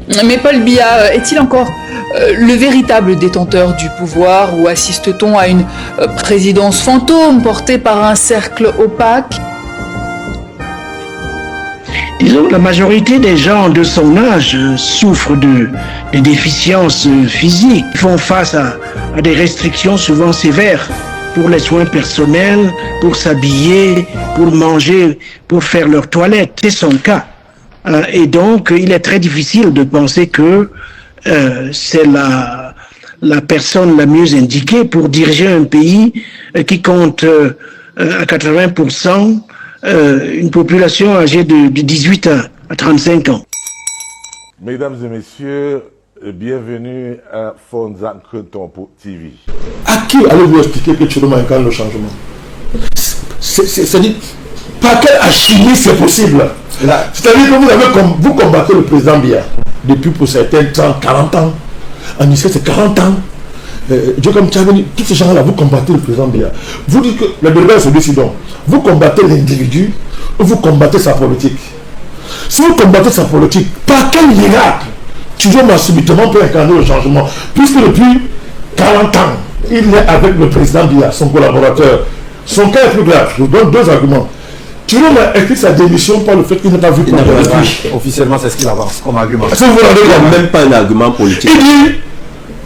Mais Paul Biya est-il encore le véritable détenteur du pouvoir ou assiste-t-on à une présidence fantôme portée par un cercle opaque? Disons, la majorité des gens de son âge souffrent de déficiences physiques, font face à des restrictions souvent sévères pour les soins personnels, pour s'habiller, pour manger, pour faire leur toilette. C'est son cas. Et donc, il est très difficile de penser que c'est la personne la mieux indiquée pour diriger un pays qui compte à 80% une population âgée de 18 à 35 ans. Mesdames et messieurs, bienvenue à Fonza Nkrumah TV. À qui allez-vous expliquer que Tshilombo incarne le changement? C'est-à-dire, par quelle alchimie c'est possible? C'est-à-dire que vous combattez le président Biya depuis pour certains 30, 40 ans. En Israël, c'est 40 ans. Dieu comme Tchaveni, tous ces gens-là, vous combattez le président Biya. Vous dites que le débat se décide donc. Vous combattez l'individu ou vous combattez sa politique. Si vous combattez sa politique, par quel miracle Tshilombo subitement peut incarner le changement? Puisque depuis 40 ans, il est avec le président Biya, son collaborateur. Son cas est plus grave. Je vous donne deux arguments. Tshilombo a écrit sa démission par le fait qu'il n'a pas vu qu'on avait. Officiellement, c'est ce qu'il avance comme argument. Est-ce que vous vous rendez compte? Il n'y a même pas un argument politique. Il dit,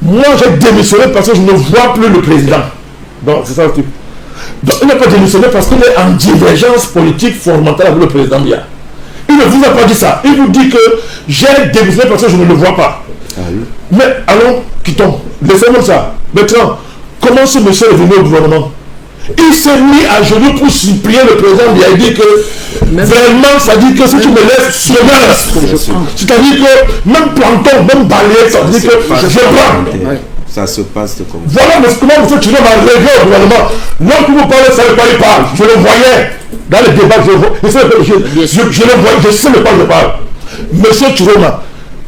moi j'ai démissionné parce que je ne vois plus le président. Donc c'est ça le truc. Donc il n'a pas démissionné parce qu'il est en divergence politique fondamentale avec le président Biya. Il ne vous a pas dit ça. Il vous dit que j'ai démissionné parce que je ne le vois pas. Ah oui. Mais allons, quittons. Laissez-moi ça. Maintenant, comment ce monsieur est venu au gouvernement? Il s'est mis à genoux pour supplier le président Biya. Il dit que vraiment, ça dit que si tu me laisses, je meurs. C'est-à-dire que même planton, même balayé, ça dit que je prends. Ça se passe comme ça. Voilà, mais comment M. Tshilombo a réglé au gouvernement. Lorsque vous parlez, vous savez pas, il parle. Je le voyais dans les débats. Je le voyais, je sais de quoi je parle. M. Tshilombo,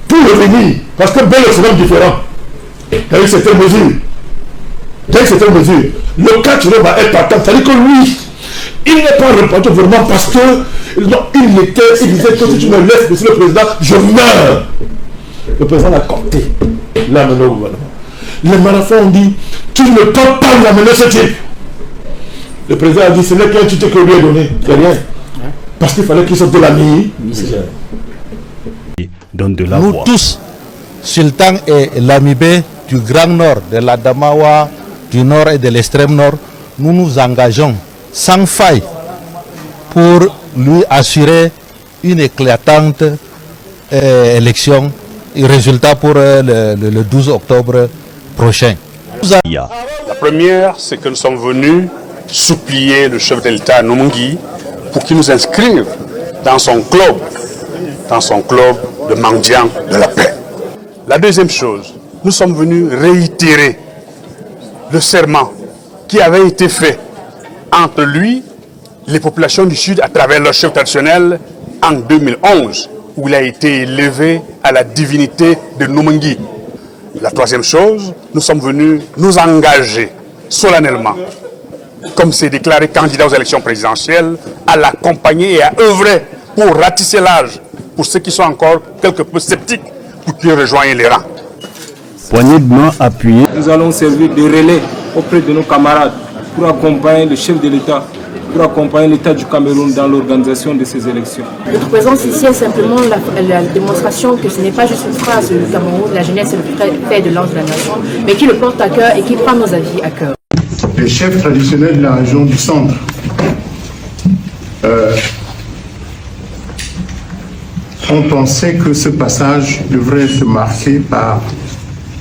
pour revenir, parce que bien c'est même différent. Il y a eu certaines mesures. Le cas Tshilombo est partant. C'est-à-dire que lui, il n'est pas reparti au gouvernement parce que non, il disait que si tu me laisses, monsieur le président, je meurs. Le président l'a compté. Il l'a amené au gouvernement. Les marathons ont dit, tu ne peux pas l'amener ce type. Le président a dit, ce n'est qu'un titre que lui a donné. C'est rien. Parce qu'il fallait qu'il sorte de la nuit. Nous tous, Sultan et l'Amibé du Grand Nord, de l'Adamawa, du Nord et de l'extrême Nord, nous nous engageons sans faille pour lui assurer une éclatante élection et résultat pour le 12 octobre prochain. La première, c'est que nous sommes venus supplier le chef de l'État Nomungi pour qu'il nous inscrive dans son club de mendiants de la paix. La deuxième chose, nous sommes venus réitérer le serment qui avait été fait entre lui, les populations du Sud, à travers leur chef traditionnel en 2011, où il a été élevé à la divinité de Nomungi. La troisième chose, nous sommes venus nous engager solennellement, comme c'est déclaré candidat aux élections présidentielles, à l'accompagner et à œuvrer pour ratisser l'âge pour ceux qui sont encore quelque peu sceptiques pour qu'ils rejoignent les rangs. Poignée de main appuyée. Nous allons servir de relais auprès de nos camarades pour accompagner le chef de l'État, pour accompagner l'État du Cameroun dans l'organisation de ces élections. Notre présence ici est simplement la démonstration que ce n'est pas juste une phrase du Cameroun, la jeunesse est le fait de l'ange de la nation, mais qui le porte à cœur et qui prend nos avis à cœur. Les chefs traditionnels de la région du centre ont pensé que ce passage devrait être marqué par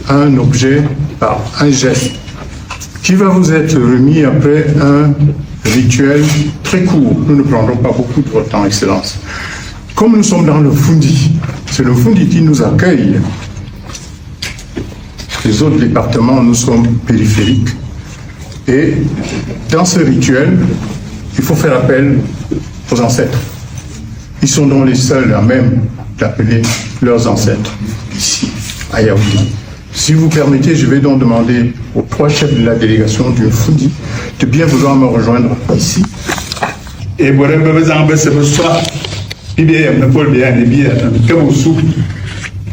un objet, par un geste, qui va vous être remis après un rituel très court. Nous ne prendrons pas beaucoup de votre temps, Excellence. Comme nous sommes dans le Fundi, c'est le Fundi qui nous accueille. Les autres départements, nous sommes périphériques. Et dans ce rituel, il faut faire appel aux ancêtres. Ils sont donc les seuls à même d'appeler leurs ancêtres ici, à Yaoundé. Si vous permettez, je vais donc demander aux trois chefs de la délégation du Fundi de bien vouloir me rejoindre ici. Et voilà,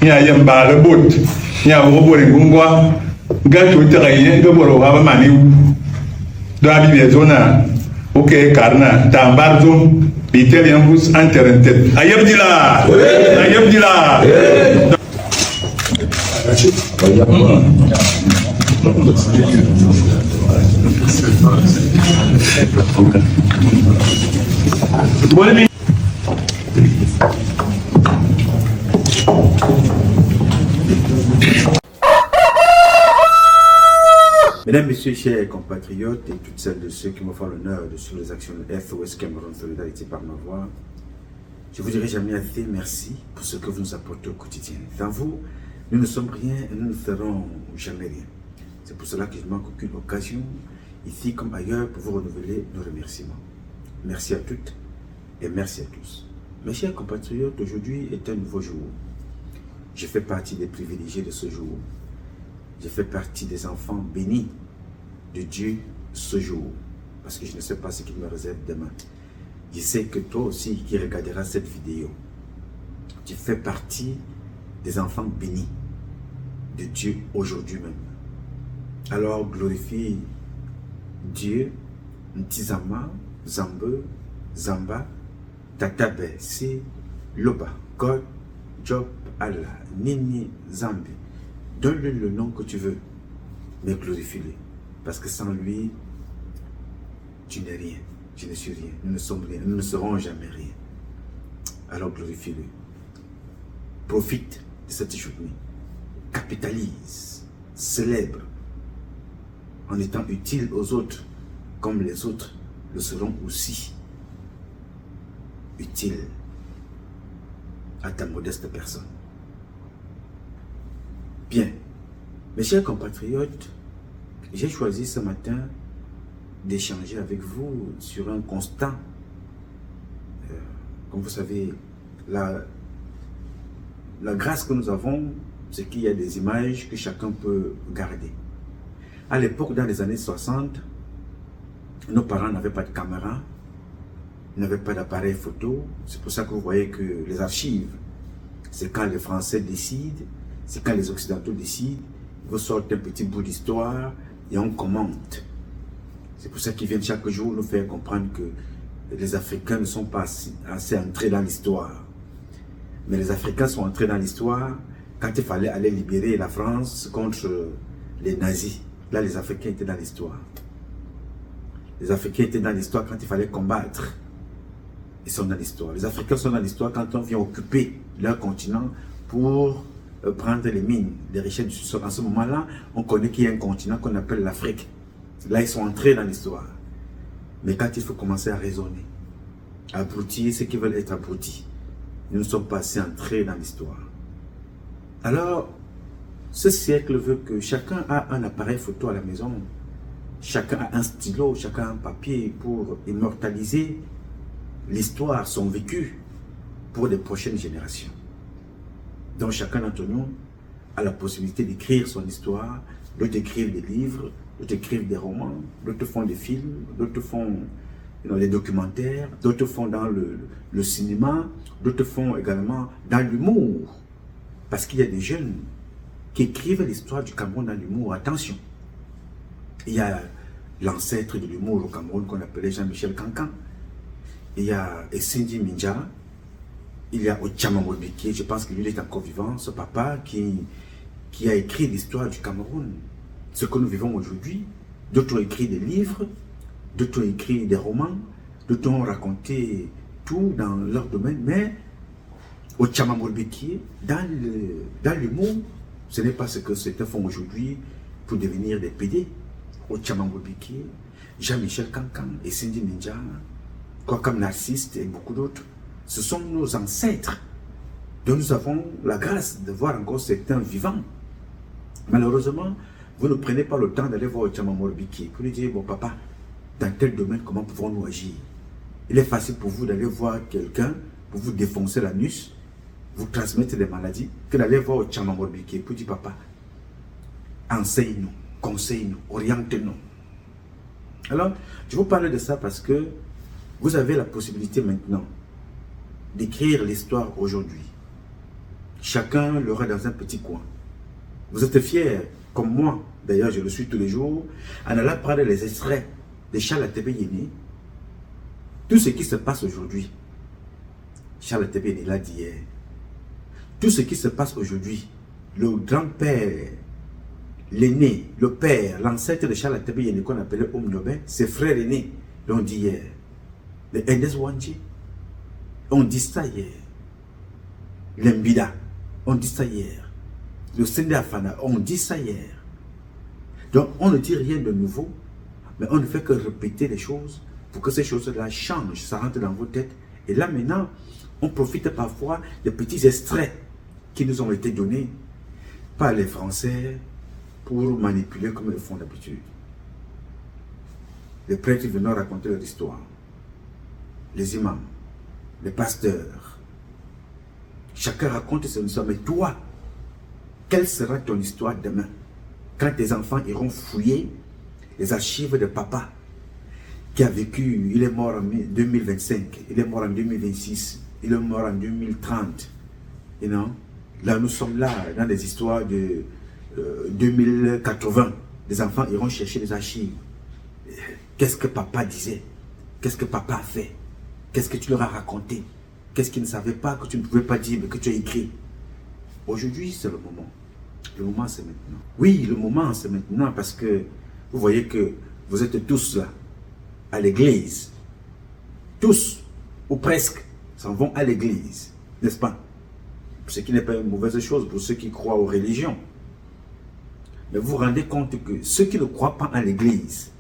Il y a un bar de bout. Il y a un robot de Gungwa. Gato terrain, Gaboro, Havamani. Dabi Bezona. Ok, Karna, Tambarzo, Italian Bus Anterented. Ayabdila! Ayabdila! Mesdames, Messieurs, chers compatriotes et toutes celles de ceux qui me font l'honneur de suivre les actions de SOS Cameroun Solidarité par ma voix, je vous dirai jamais assez merci pour ce que vous nous apportez au quotidien. Sans vous, nous ne sommes rien et nous ne serons jamais rien. C'est pour cela que je ne manque aucune occasion, ici comme ailleurs, pour vous renouveler nos remerciements. Merci à toutes et merci à tous. Mes chers compatriotes, aujourd'hui est un nouveau jour. Je fais partie des privilégiés de ce jour. Je fais partie des enfants bénis de Dieu ce jour. Parce que je ne sais pas ce qu'il me réserve demain. Je sais que toi aussi qui regarderas cette vidéo, tu fais partie des enfants bénis de Dieu aujourd'hui même. Alors glorifie Dieu, Ntizama, Zambe, Zamba, Tatabe, Si, Loba, God, Job, Allah, Nini, Zambi. Donne-lui le nom que tu veux, mais glorifie-le. Parce que sans lui, tu n'es rien, je ne suis rien, nous ne sommes rien, nous ne serons jamais rien. Alors glorifie-le. Profite de cette journée. Capitalise, célèbre, en étant utile aux autres, comme les autres le seront aussi utiles à ta modeste personne. Bien, mes chers compatriotes, j'ai choisi ce matin d'échanger avec vous sur un constat. Comme vous savez, la grâce que nous avons, c'est qu'il y a des images que chacun peut garder. À l'époque, dans les années 60, nos parents n'avaient pas de caméra, n'avaient pas d'appareil photo. C'est pour ça que vous voyez que les archives, c'est quand les Français décident, c'est quand les Occidentaux décident, ils vous sortent un petit bout d'histoire et on commente. C'est pour ça qu'ils viennent chaque jour nous faire comprendre que les Africains ne sont pas assez entrés dans l'histoire. Mais les Africains sont entrés dans l'histoire quand il fallait aller libérer la France contre les nazis. Là, les Africains étaient dans l'histoire. Les Africains étaient dans l'histoire quand il fallait combattre. Ils sont dans l'histoire. Les Africains sont dans l'histoire quand on vient occuper leur continent pour prendre les mines, les richesses du sous-sol. En ce moment-là, on connaît qu'il y a un continent qu'on appelle l'Afrique. Là, ils sont entrés dans l'histoire. Mais quand il faut commencer à raisonner, à abrutir ceux qui veulent être abrutis, nous ne sommes pas assez entrés dans l'histoire. Alors, ce siècle veut que chacun a un appareil photo à la maison, chacun a un stylo, chacun a un papier pour immortaliser l'histoire, son vécu, pour les prochaines générations. Donc chacun d'entre nous a la possibilité d'écrire son histoire, d'autres écrivent des livres, d'autres écrivent des romans, d'autres font des films, d'autres font les documentaires, d'autres font dans le cinéma, d'autres font également dans l'humour. Parce qu'il y a des jeunes qui écrivent l'histoire du Cameroun dans l'humour. Attention, il y a l'ancêtre de l'humour au Cameroun qu'on appelait Jean-Michel Cancan. Il y a Cindy Minja, il y a Ochama Mobiki, je pense qu'il est encore vivant, ce papa qui a écrit l'histoire du Cameroun. Ce que nous vivons aujourd'hui, d'autres ont écrit des livres, d'autres ont écrit des romans, d'autres ont raconté tout dans leur domaine, mais Ochama Mobiki, dans l'humour, ce n'est pas ce que certains font aujourd'hui pour devenir des PD. Ochama Mobiki, Jean-Michel Cancan et Cindy Minja, comme Narcisse et beaucoup d'autres, ce sont nos ancêtres dont nous avons la grâce de voir encore certains vivants. Malheureusement, vous ne prenez pas le temps d'aller voir Ochama Mobiki pour lui dire, bon papa, dans tel domaine, comment pouvons-nous agir? Il est facile pour vous d'aller voir quelqu'un pour vous défoncer l'anus, vous transmettre des maladies, que d'aller voir Ochama Mobiki pour dire, papa, enseigne-nous, conseille-nous, oriente-nous. Alors, je vous parle de ça parce que vous avez la possibilité maintenant d'écrire l'histoire aujourd'hui. Chacun l'aura dans un petit coin. Vous êtes fiers, comme moi, d'ailleurs je le suis tous les jours, en allant prendre les extraits de Charles Atebe Yéné. Tout ce qui se passe aujourd'hui, Charles Atebe Yéné l'a dit hier. Tout ce qui se passe aujourd'hui, le grand-père, l'aîné, le père, l'ancêtre de Charles Atebe Yéné qu'on appelait Homme Nobel, ses frères aînés l'ont dit hier. Le Ernest Wanji, on dit ça hier. L'Embida, on dit ça hier. Le Sende Afana, on dit ça hier. Donc on ne dit rien de nouveau, mais on ne fait que répéter les choses pour que ces choses-là changent, ça rentre dans vos têtes. Et là maintenant, on profite parfois des petits extraits qui nous ont été donnés par les Français pour manipuler comme ils le font d'habitude. Les prêtres venant raconter leur histoire, les imams, les pasteurs, chacun raconte son histoire. Mais toi, quelle sera ton histoire demain quand tes enfants iront fouiller les archives de papa qui a vécu, il est mort en 2025, il est mort en 2026, il est mort en 2030. You know? Là, nous sommes là dans des histoires de 2080. Les enfants iront chercher les archives. Qu'est-ce que papa disait? Qu'est-ce que papa a fait? Qu'est-ce que tu leur as raconté? Qu'est-ce qu'ils ne savaient pas, que tu ne pouvais pas dire, mais que tu as écrit? Aujourd'hui, c'est le moment. Le moment, c'est maintenant. Oui, le moment, c'est maintenant, parce que vous voyez que vous êtes tous là, à l'église. Tous, ou presque, s'en vont à l'église, n'est-ce pas? Ce qui n'est pas une mauvaise chose pour ceux qui croient aux religions. Mais vous vous rendez compte que ceux qui ne croient pas à l'église,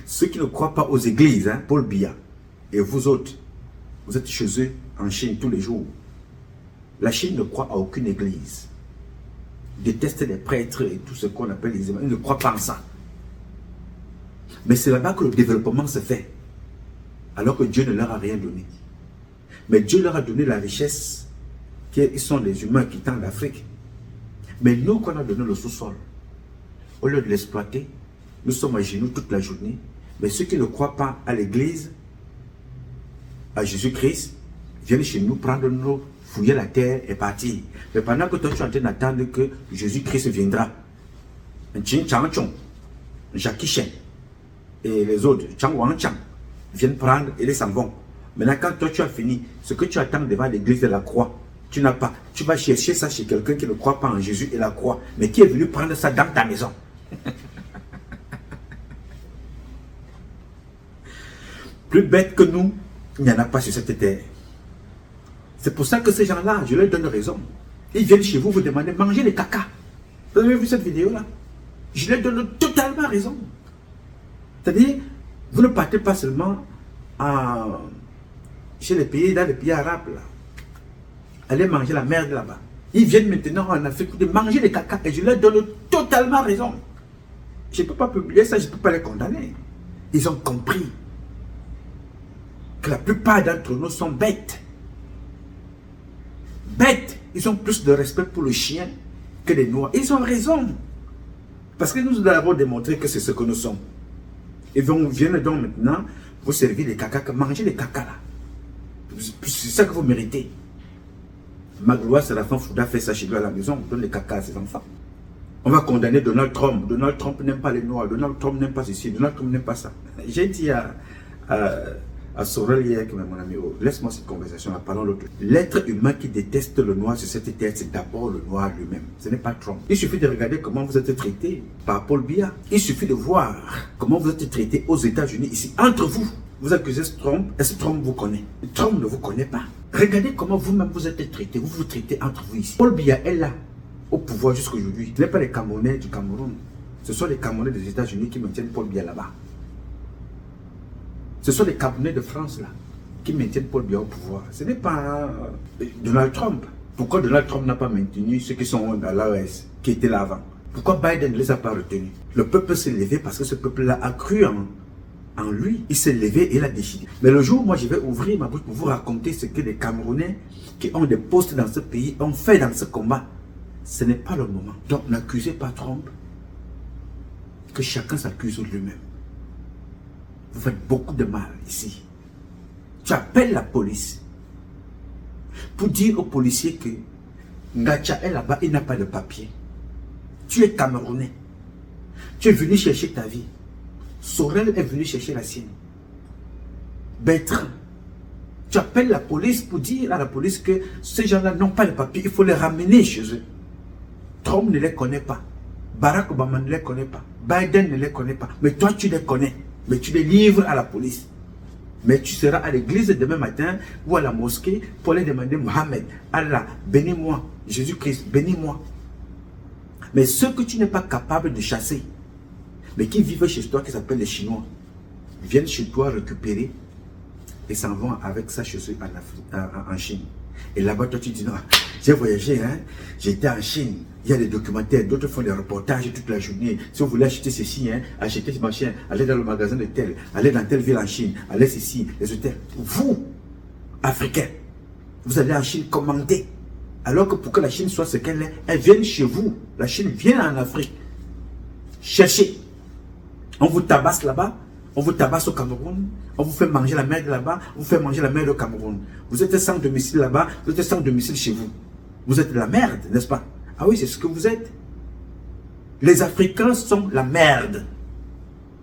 ceux qui ne croient pas aux églises, hein, Paul Biya, et vous autres, vous êtes chez eux en Chine tous les jours. La Chine ne croit à aucune église. Déteste les prêtres et tout ce qu'on appelle les imams. Ils ne croient pas en ça. Mais c'est là-bas que le développement se fait. Alors que Dieu ne leur a rien donné. Mais Dieu leur a donné la richesse. Ils sont des humains qui tendent l'Afrique. Mais nous, qu'on a donné le sous-sol, au lieu de l'exploiter, nous sommes à genoux toute la journée. Mais ceux qui ne croient pas à l'église, à Jésus-Christ, viennent chez nous prendre nos, fouiller la terre et partir. Mais pendant que toi tu es en train d'attendre que Jésus-Christ viendra, Jackie Chen et les autres, Chang Wang Chang, viennent prendre et les s'en vont. Maintenant, quand toi tu as fini, ce que tu attends devant l'église de la croix, tu n'as pas. Tu vas chercher ça chez quelqu'un qui ne croit pas en Jésus et la croix, mais qui est venu prendre ça dans ta maison. Plus bête que nous, il n'y en a pas sur cette terre. C'est pour ça que ces gens-là, je leur donne raison. Ils viennent chez vous, vous demandez, mangez les caca. Vous avez vu cette vidéo-là? Je leur donne totalement raison. C'est-à-dire, vous ne partez pas seulement chez les pays, dans les pays arabes, là. Allez manger la merde là-bas. Ils viennent maintenant en Afrique de manger les caca et je leur donne totalement raison. Je ne peux pas publier ça, je ne peux pas les condamner. Ils ont compris que la plupart d'entre nous sont bêtes. Bêtes. Ils ont plus de respect pour le chien que les noirs. Ils ont raison. Parce que nous avons démontré que c'est ce que nous sommes. Et donc, viennent donc maintenant vous servir les caca, manger les caca là. C'est ça que vous méritez. Magloire, c'est la femme Fouda fait ça chez lui à la maison, on donne les caca à ses enfants. On va condamner Donald Trump. Donald Trump n'aime pas les noirs. Donald Trump n'aime pas ceci. Donald Trump n'aime pas ça. J'ai dit à Sorel hier, que mon ami, oh, laisse-moi cette conversation, parlons l'autre. L'être humain qui déteste le noir sur cette terre, c'est d'abord le noir lui-même. Ce n'est pas Trump. Il suffit de regarder comment vous êtes traité par Paul Biya. Il suffit de voir comment vous êtes traité aux États-Unis ici. Entre vous, vous accusez Trump. Est-ce que Trump vous connaît? Trump ne vous connaît pas. Regardez comment vous-même vous êtes traité. Vous vous traitez entre vous ici. Paul Biya est là, au pouvoir jusqu'à aujourd'hui. Ce n'est pas les Camerounais du Cameroun. Ce sont les Camerounais des États-Unis qui maintiennent Paul Biya là-bas. Ce sont les Camerounais de France là qui maintiennent Paul Biya au pouvoir. Ce n'est pas Donald Trump. Pourquoi Donald Trump n'a pas maintenu ceux qui sont dans l'AES, qui étaient là avant? Pourquoi Biden ne les a pas retenus? Le peuple s'est levé parce que ce peuple-là a cru en lui. Il s'est levé et il a décidé. Mais le jour où moi je vais ouvrir ma bouche pour vous raconter ce que les Camerounais qui ont des postes dans ce pays ont fait dans ce combat, ce n'est pas le moment. Donc n'accusez pas Trump, que chacun s'accuse lui-même. Vous faites beaucoup de mal ici. Tu appelles la police. pour dire aux policiers que Ngacha est là-bas, il n'a pas de papier. Tu es Camerounais. Tu es venu chercher ta vie. Sorel est venu chercher la sienne. Bertrand, tu appelles la police pour dire à la police que ces gens-là n'ont pas de papier, il faut les ramener chez eux. Trump ne les connaît pas. Barack Obama ne les connaît pas. Biden ne les connaît pas. Mais toi, tu les connais. Mais tu les livres à la police. Mais tu seras à l'église demain matin ou à la mosquée pour aller demander Mohamed, Allah, bénis-moi, Jésus-Christ, bénis-moi. Mais ceux que tu n'es pas capable de chasser, mais qui vivent chez toi, qui s'appellent les Chinois, viennent chez toi récupérer et s'en vont avec ça chez eux en Chine. Et là-bas, toi, tu dis non, j'ai voyagé, hein, j'étais en Chine, il y a des documentaires, d'autres font des reportages toute la journée. Si vous voulez acheter ceci, hein, achetez ce machin, allez dans le magasin de tel, allez dans telle ville en Chine, allez ceci, les hôtels. Vous, Africains, vous allez en Chine commander. Alors que pour que la Chine soit ce qu'elle est, elle vient chez vous. La Chine vient en Afrique. Cherchez. On vous tabasse là-bas, on vous tabasse au Cameroun, on vous fait manger la merde là-bas, on vous fait manger la merde au Cameroun. Vous êtes sans domicile là-bas, vous êtes sans domicile chez vous. Vous êtes de la merde, n'est-ce pas? Ah oui, c'est ce que vous êtes. Les Africains sont la merde.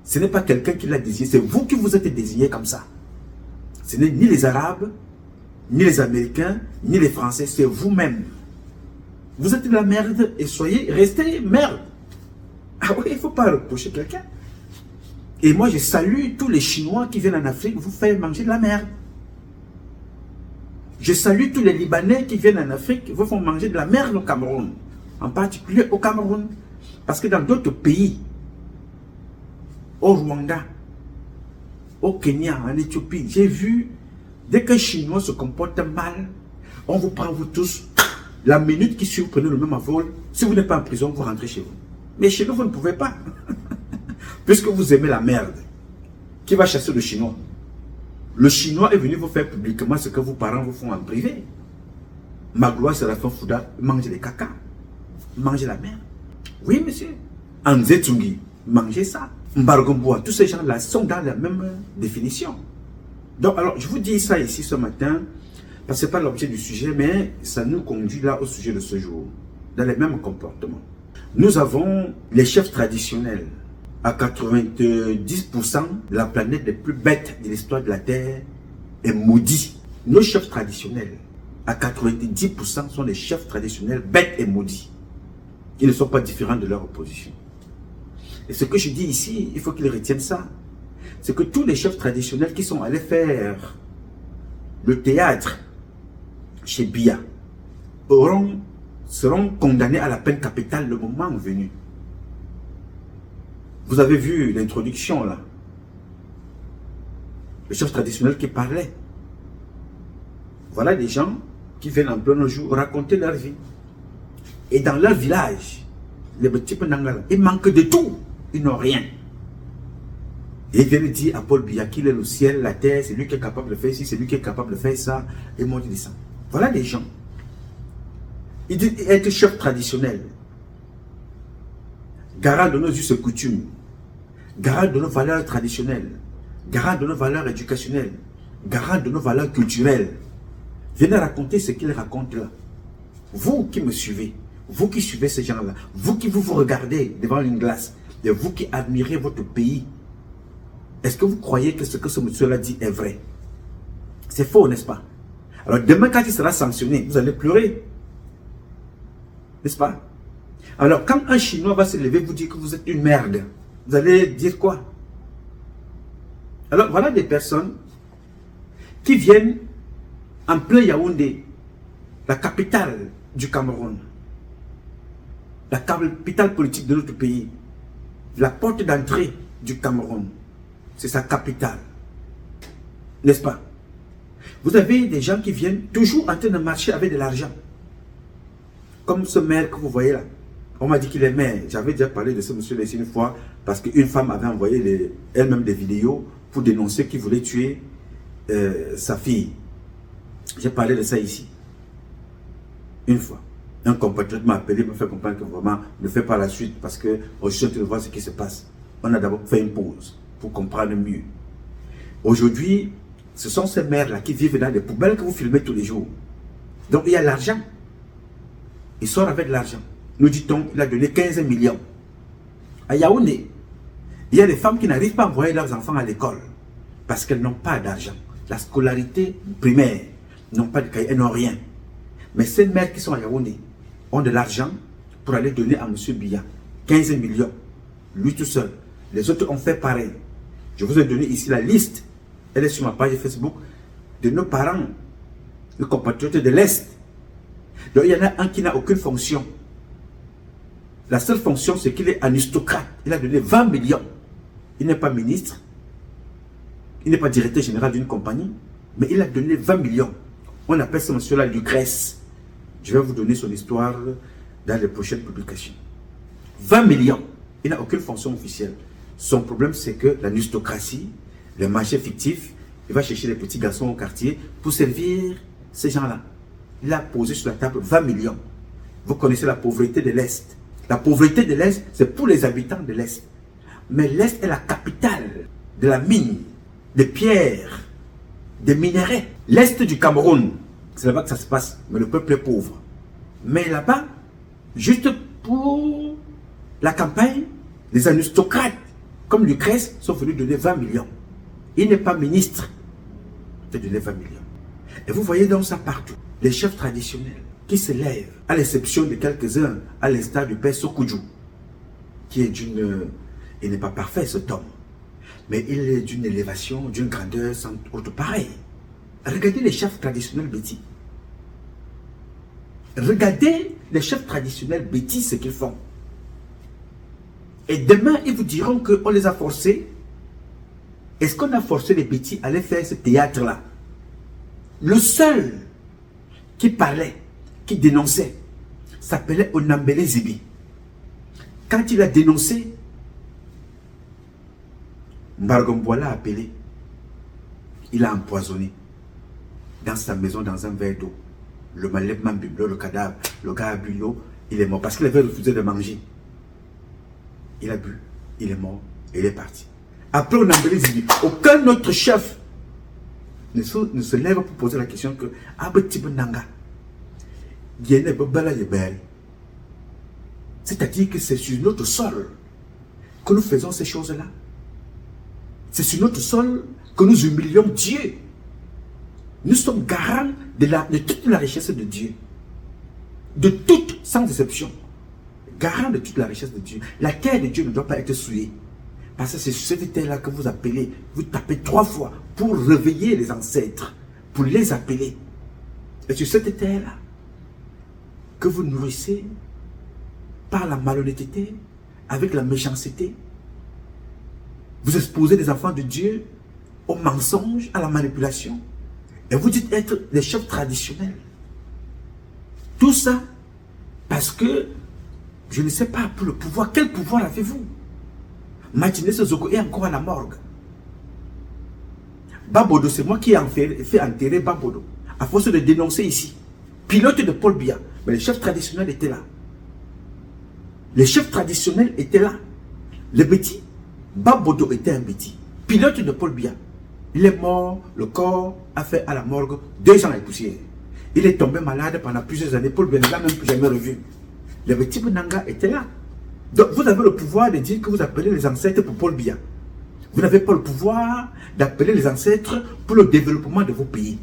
Ce n'est pas quelqu'un qui l'a désigné, c'est vous qui vous êtes désigné comme ça. Ce n'est ni les Arabes, ni les Américains, ni les Français, c'est vous-même. Vous êtes de la merde et restez merde. Ah oui, il ne faut pas reprocher quelqu'un. Et moi, je salue tous les Chinois qui viennent en Afrique vous faire manger de la merde. Je salue tous les Libanais qui viennent en Afrique vous font manger de la merde au Cameroun. En particulier au Cameroun. Parce que dans d'autres pays, au Rwanda, au Kenya, en Éthiopie, j'ai vu, dès qu'un Chinois se comporte mal, on vous prend vous tous, la minute qui suit, vous prenez le même vol. Si vous n'êtes pas en prison, vous rentrez chez vous. Mais chez nous, vous ne pouvez pas. Puisque vous aimez la merde. Qui va chasser le Chinois? Le Chinois est venu vous faire publiquement ce que vos parents vous font en privé. Magloire Séraphin Fouda, mangez les caca. Mangez la merde. Oui, monsieur. Anzetsungi, mangez ça. Mbargomboa, tous ces gens-là sont dans la même définition. Donc, alors, je vous dis ça ici ce matin, parce que ce n'est pas l'objet du sujet, mais ça nous conduit là au sujet de ce jour, dans les mêmes comportements. Nous avons les chefs traditionnels. À 90%, la planète des plus bêtes de l'histoire de la Terre est maudite. Nos chefs traditionnels, à 90%, sont des chefs traditionnels bêtes et maudits. Ils ne sont pas différents de leur opposition. Et ce que je dis ici, il faut qu'ils retiennent ça. C'est que tous les chefs traditionnels qui sont allés faire le théâtre chez Biya seront condamnés à la peine capitale le moment venu. Vous avez vu l'introduction là. Le chef traditionnel qui parlait. Voilà des gens qui viennent en plein jour raconter leur vie. Et dans leur village, les petits Nangala, ils manquent de tout. Ils n'ont rien. Et ils viennent dire à Paul Biya qu'il est le ciel, la terre, c'est lui qui est capable de faire ci, c'est lui qui est capable de faire ça. Et moi je dis ça. Voilà des gens. Ils disent être chef traditionnel. Garant de nos us et coutumes. Garant de nos valeurs traditionnelles. Garant de nos valeurs éducationnelles. Garant de nos valeurs culturelles. Venez raconter ce qu'ils racontent là. Vous qui me suivez, vous qui suivez ces gens-là, vous qui vous regardez devant une glace, et vous qui admirez votre pays, est-ce que vous croyez que ce que ce monsieur-là dit est vrai? C'est faux, n'est-ce pas? Alors demain, quand il sera sanctionné, vous allez pleurer. N'est-ce pas? Alors quand un Chinois va se lever, vous dire que vous êtes une merde, vous allez dire quoi? Alors voilà des personnes qui viennent en plein Yaoundé, la capitale du Cameroun, la capitale politique de notre pays, la porte d'entrée du Cameroun, c'est sa capitale, n'est-ce pas? Vous avez des gens qui viennent toujours en train de marcher avec de l'argent, comme ce maire que vous voyez là. On m'a dit qu'il est maire. J'avais déjà parlé de ce monsieur-là ici une fois, parce qu'une femme avait envoyé elle-même des vidéos pour dénoncer qu'il voulait tuer sa fille. J'ai parlé de ça ici. Une fois. Un compatriote m'a appelé, m'a fait comprendre que vraiment, ne fait pas la suite, parce que je suis en train de voir ce qui se passe. On a d'abord fait une pause pour comprendre mieux. Aujourd'hui, ce sont ces mères-là qui vivent dans des poubelles que vous filmez tous les jours. Donc il y a l'argent. Il sort avec l'argent. Nous dit-on, il a donné 15 millions. À Yaoundé, il y a des femmes qui n'arrivent pas à envoyer leurs enfants à l'école parce qu'elles n'ont pas d'argent. La scolarité primaire, n'ont pas de cahier, elles n'ont rien. Mais ces mères qui sont à Yaoundé ont de l'argent pour aller donner à M. Biya 15 millions. Lui tout seul. Les autres ont fait pareil. Je vous ai donné ici la liste. Elle est sur ma page Facebook de nos parents, nos compatriotes de l'Est. Donc il y en a un qui n'a aucune fonction. La seule fonction, c'est qu'il est aristocrate. Il a donné 20 millions. Il n'est pas ministre. Il n'est pas directeur général d'une compagnie. Mais il a donné 20 millions. On appelle ce monsieur-là Lucrèce. Je vais vous donner son histoire dans les prochaines publications. 20 millions. Il n'a aucune fonction officielle. Son problème, c'est que l'aristocratie, les marchés fictifs, il va chercher les petits garçons au quartier pour servir ces gens-là. Il a posé sur la table 20 millions. Vous connaissez la pauvreté de l'Est. La pauvreté de l'Est, c'est pour les habitants de l'Est. Mais l'Est est la capitale de la mine, des pierres, des minéraux. L'Est du Cameroun, c'est là-bas que ça se passe, mais le peuple est pauvre. Mais là-bas, juste pour la campagne, les aristocrates, comme Lucrèce, sont venus donner 20 millions. Il n'est pas ministre de donner 20 millions. Et vous voyez donc ça partout. Les chefs traditionnels qui se lèvent, à l'exception de quelques-uns, à l'instar du père Sokoudjou, qui est d'une... Il n'est pas parfait cet homme, mais il est d'une élévation, d'une grandeur sans autre pareil. Regardez les chefs traditionnels bêtis. Regardez les chefs traditionnels bêtis, ce qu'ils font. Et demain, ils vous diront qu'on les a forcés. Est-ce qu'on a forcé les bêtis à aller faire ce théâtre-là? Le seul qui parlait, qui dénonçait, s'appelait Onambele Zibi. Quand il a dénoncé, Mbargombola a appelé. Il a empoisonné dans sa maison, dans un verre d'eau. Le Maleb Mambiblo, le cadavre, le gars a bu l'eau, il est mort parce qu'il avait refusé de manger. Il a bu, il est mort et il est parti. Après, on a dit, aucun autre chef ne se lève pour poser la question que c'est-à-dire que c'est sur notre sol que nous faisons ces choses-là. C'est sur notre sol que nous humilions Dieu. Nous sommes garants de toute la richesse de Dieu. De toute, sans exception. Garant de toute la richesse de Dieu. La terre de Dieu ne doit pas être souillée. Parce que c'est sur cette terre-là que vous appelez, vous tapez 3 fois pour réveiller les ancêtres, pour les appeler. Et sur cette terre-là que vous nourrissez par la malhonnêteté, avec la méchanceté. Vous exposez les enfants de Dieu au mensonge, à la manipulation. Et vous dites être des chefs traditionnels. Tout ça parce que, je ne sais pas, pour le pouvoir, quel pouvoir avez-vous? Martinez Zogo est encore à la morgue. Babodo, c'est moi qui ai fait enterrer Babodo. À force de dénoncer ici. Pilote de Paul Biya. Mais les chefs traditionnels étaient là. Les chefs traditionnels étaient là. Les bêtis, Babodo était un bêtis. Pilote de Paul Biya. Il est mort, le corps a fait à la morgue 2 ans et poussière. Il est tombé malade pendant plusieurs années. Paul Biya ne l'a même plus jamais revu. Les petits Nanga étaient là. Donc vous avez le pouvoir de dire que vous appelez les ancêtres pour Paul Biya. Vous n'avez pas le pouvoir d'appeler les ancêtres pour le développement de vos pays.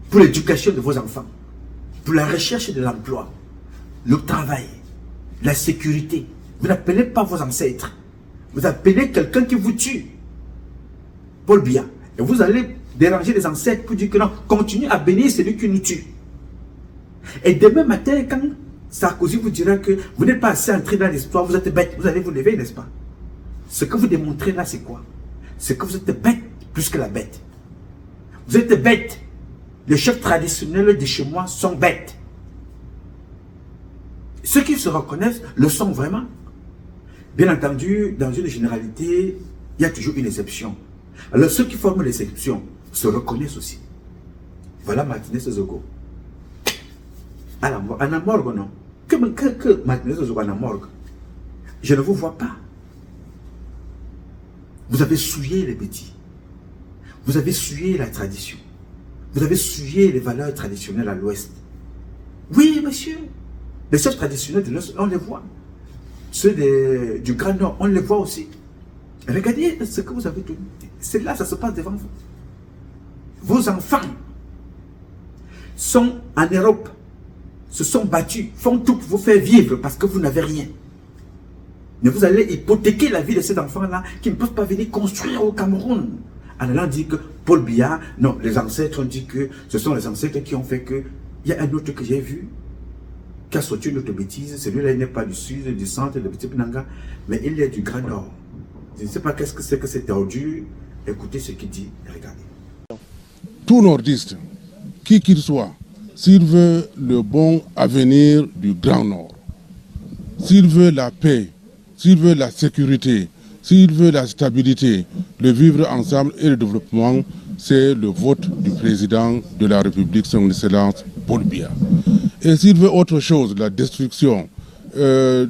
Pour l'éducation de vos enfants. Pour la recherche de l'emploi. Le travail. La sécurité. Vous n'appelez pas vos ancêtres. Vous appelez quelqu'un qui vous tue. Paul Biya. Et vous allez déranger les ancêtres pour dire que non, continuez à bénir celui qui nous tue. Et demain matin, quand Sarkozy vous dira que vous n'êtes pas assez entré dans l'histoire, vous êtes bête, vous allez vous lever, n'est-ce pas? Ce que vous démontrez là, c'est quoi? C'est que vous êtes bête plus que la bête. Vous êtes bête. Les chefs traditionnels de chez moi sont bêtes. Ceux qui se reconnaissent le sont vraiment. Bien entendu, dans une généralité, il y a toujours une exception. Alors ceux qui forment l'exception se reconnaissent aussi. Voilà Martinez Zogo. À la morgue, non? Que Martinez Zogo à la morgue? Je ne vous vois pas. Vous avez souillé les petits. Vous avez souillé la tradition. Vous avez souillé les valeurs traditionnelles à l'Ouest. Oui, monsieur. Les choses traditionnelles de l'Ouest, on les voit. Ceux du Grand Nord, on les voit aussi. Regardez ce que vous avez tout. C'est là, ça se passe devant vous. Vos enfants sont en Europe, se sont battus, font tout pour vous faire vivre parce que vous n'avez rien. Mais vous allez hypothéquer la vie de ces enfants-là qui ne peuvent pas venir construire au Cameroun. En allant dire que Paul Biya, non, les ancêtres ont dit que ce sont les ancêtres qui ont fait que. Il y a un autre que j'ai vu qui a sorti une autre bêtise. Celui-là, il n'est pas du sud, du centre, de Petit Pinanga, mais il est du Grand Nord. Je ne sais pas qu'est-ce que c'est que cette ordure. Écoutez ce qu'il dit et regardez. Tout nordiste, qui qu'il soit, s'il veut le bon avenir du Grand Nord, s'il veut la paix, s'il veut la sécurité, s'il veut la stabilité, le vivre ensemble et le développement, c'est le vote du président de la République, son Excellence Paul Biya. Et s'il veut autre chose, la destruction, n'est-ce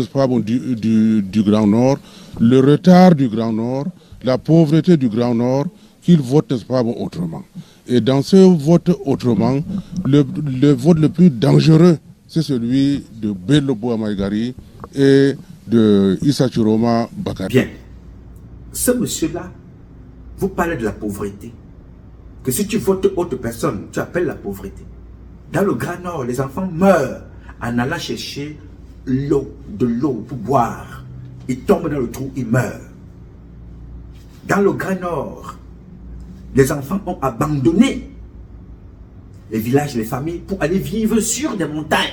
pas, bon, du Grand Nord, le retard du Grand Nord, la pauvreté du Grand Nord, qu'il vote, n'est-ce pas, bon, autrement. Et dans ce vote autrement, le vote le plus dangereux, c'est celui de Bello Boamaïgari et de Issa Chiroma Bakari. Bien. Ce monsieur-là, vous parlez de la pauvreté. Que si tu votes autre personne, tu appelles la pauvreté. Dans le Grand Nord, les enfants meurent en allant chercher de l'eau pour boire. Ils tombent dans le trou, ils meurent. Dans le Grand Nord, les enfants ont abandonné les villages, les familles pour aller vivre sur des montagnes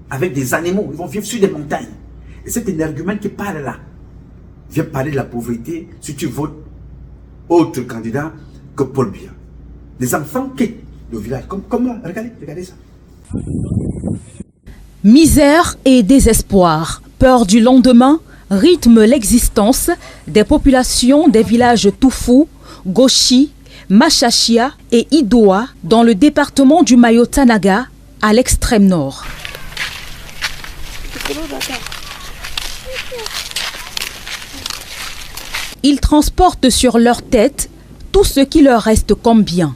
avec des animaux. Ils vont vivre sur des montagnes. Et c'est un argument qui parle là. Vient parler de la pauvreté si tu votes autre candidat que Paul Biya. Les enfants quittent le village. Comment? Regardez ça. Misère et désespoir, peur du lendemain rythment l'existence des populations des villages Toufou, Goshi, Machachia et Idoa dans le département du Mayo-Tanaga à l'extrême nord. Ils transportent sur leur tête tout ce qui leur reste comme bien.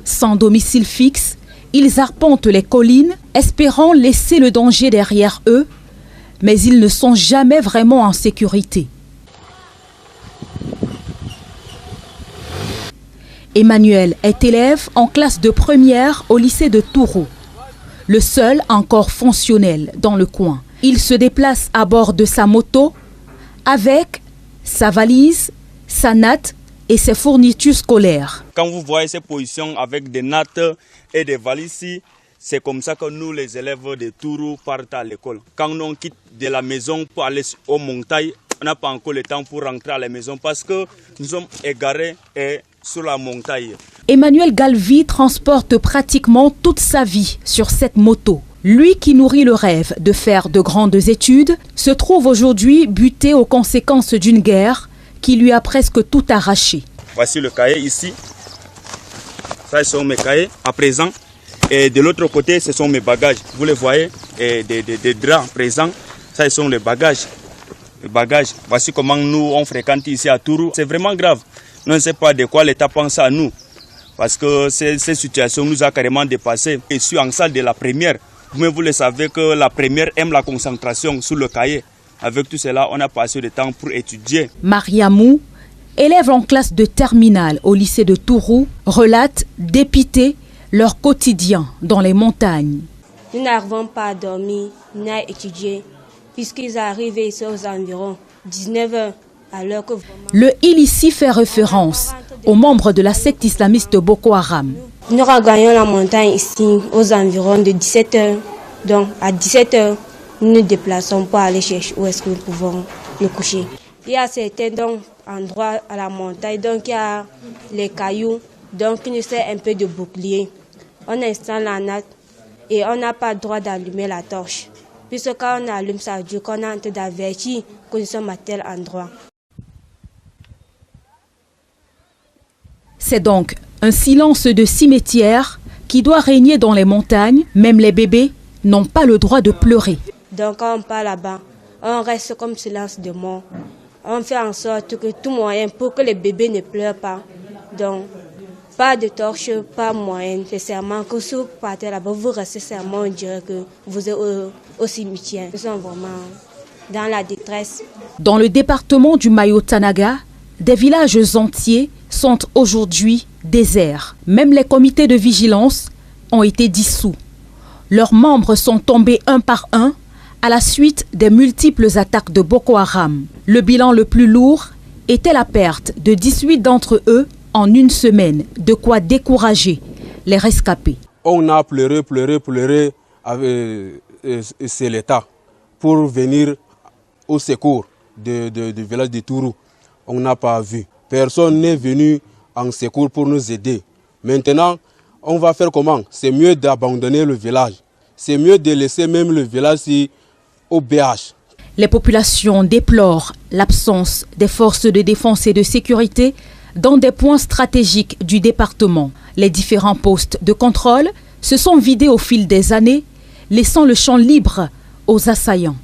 Sans domicile fixe, ils arpentent les collines, espérant laisser le danger derrière eux, mais ils ne sont jamais vraiment en sécurité. Emmanuel est élève en classe de première au lycée de Touro, le seul encore fonctionnel dans le coin. Il se déplace à bord de sa moto avec sa valise, sa natte et ses fournitures scolaires. Quand vous voyez ces positions avec des nattes et des valises, c'est comme ça que nous, les élèves de Touro, partent à l'école. Quand on quitte de la maison pour aller aux montagnes, on n'a pas encore le temps pour rentrer à la maison parce que nous sommes égarés et sur la montagne. Emmanuel Galvi transporte pratiquement toute sa vie sur cette moto. Lui qui nourrit le rêve de faire de grandes études se trouve aujourd'hui buté aux conséquences d'une guerre qui lui a presque tout arraché. Voici le cahier ici. Ça, ce sont mes cahiers à présent. Et de l'autre côté, ce sont mes bagages. Vous les voyez, et des draps présents. Ça, ce sont les bagages. Les bagages. Voici comment nous, on fréquente ici à Touro. C'est vraiment grave. On ne sait pas de quoi l'État pense à nous. Parce que cette situation nous a carrément dépassé. Je suis en salle de la première. Vous le savez que la première aime la concentration sur le cahier. Avec tout cela, on a passé du temps pour étudier. Mariamou, élève en classe de terminale au lycée de Touro, relate dépité leur quotidien dans les montagnes. Nous n'arrivons pas à dormir ni à étudier, puisqu'ils arrivent ici aux environs 19h. Alors que le il ici fait référence aux membres de la secte islamiste Boko Haram. Nous regagnons la montagne ici aux environs de 17h. Donc à 17h, nous nous déplaçons pour aller chercher où est-ce que nous pouvons nous coucher. Il y a certains endroits à la montagne, donc il y a les cailloux, donc il nous sert un peu de bouclier. On installe la natte et on n'a pas le droit d'allumer la torche. Puisque quand on allume, ça veut dire qu'on est en train d'avertir que nous sommes à tel endroit. C'est donc un silence de cimetière qui doit régner dans les montagnes. Même les bébés n'ont pas le droit de pleurer. Donc quand on part là-bas, on reste comme silence de mort. On fait en sorte que tout moyen pour que les bébés ne pleurent pas. Donc Pas de torche, pas moyen. C'est seulement que si vous partez là-bas, vous restez seulement, on dirait que vous êtes au cimetière. Nous sommes vraiment dans la détresse. Dans le département du Mayo-Tanaga, des villages entiers sont aujourd'hui déserts. Même les comités de vigilance ont été dissous. Leurs membres sont tombés un par un à la suite des multiples attaques de Boko Haram. Le bilan le plus lourd était la perte de 18 d'entre eux en une semaine, de quoi décourager les rescapés. On a pleuré, c'est l'État pour venir au secours du village de Tourou. On n'a pas vu. Personne n'est venu en secours pour nous aider. Maintenant, on va faire comment? C'est mieux d'abandonner le village. C'est mieux de laisser même le village au BH. Les populations déplorent l'absence des forces de défense et de sécurité dans des points stratégiques du département. Les différents postes de contrôle se sont vidés au fil des années, laissant le champ libre aux assaillants.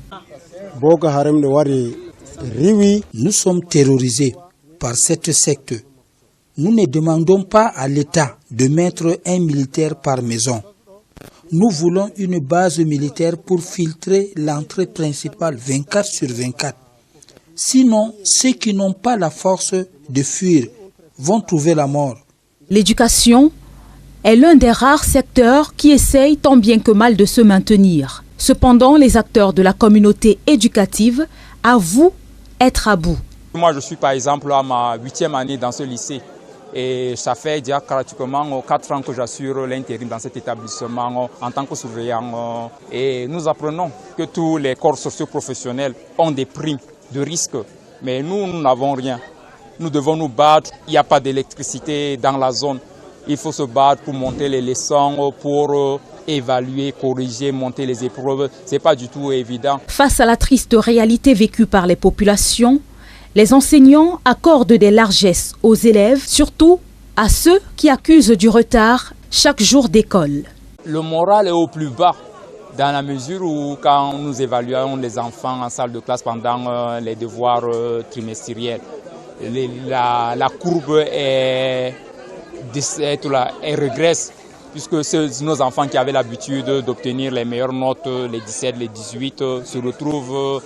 Nous sommes terrorisés par cette secte. Nous ne demandons pas à l'État de mettre un militaire par maison. Nous voulons une base militaire pour filtrer l'entrée principale 24 sur 24. Sinon, ceux qui n'ont pas la force de fuir vont trouver la mort. L'éducation est l'un des rares secteurs qui essayent tant bien que mal de se maintenir. Cependant, les acteurs de la communauté éducative avouent être à bout. Moi, je suis par exemple à ma 8e année dans ce lycée. Et ça fait déjà pratiquement 4 ans que j'assure l'intérim dans cet établissement en tant que surveillant. Et nous apprenons que tous les corps socio-professionnels ont des primes de risque. Mais nous n'avons rien. Nous devons nous battre. Il n'y a pas d'électricité dans la zone. Il faut se battre pour monter les leçons, pour évaluer, corriger, monter les épreuves. Ce n'est pas du tout évident. Face à la triste réalité vécue par les populations, les enseignants accordent des largesses aux élèves, surtout à ceux qui accusent du retard chaque jour d'école. Le moral est au plus bas dans la mesure où quand nous évaluons les enfants en salle de classe pendant les devoirs trimestriels, la courbe régresse puisque nos enfants qui avaient l'habitude d'obtenir les meilleures notes, les 17, les 18, se retrouvent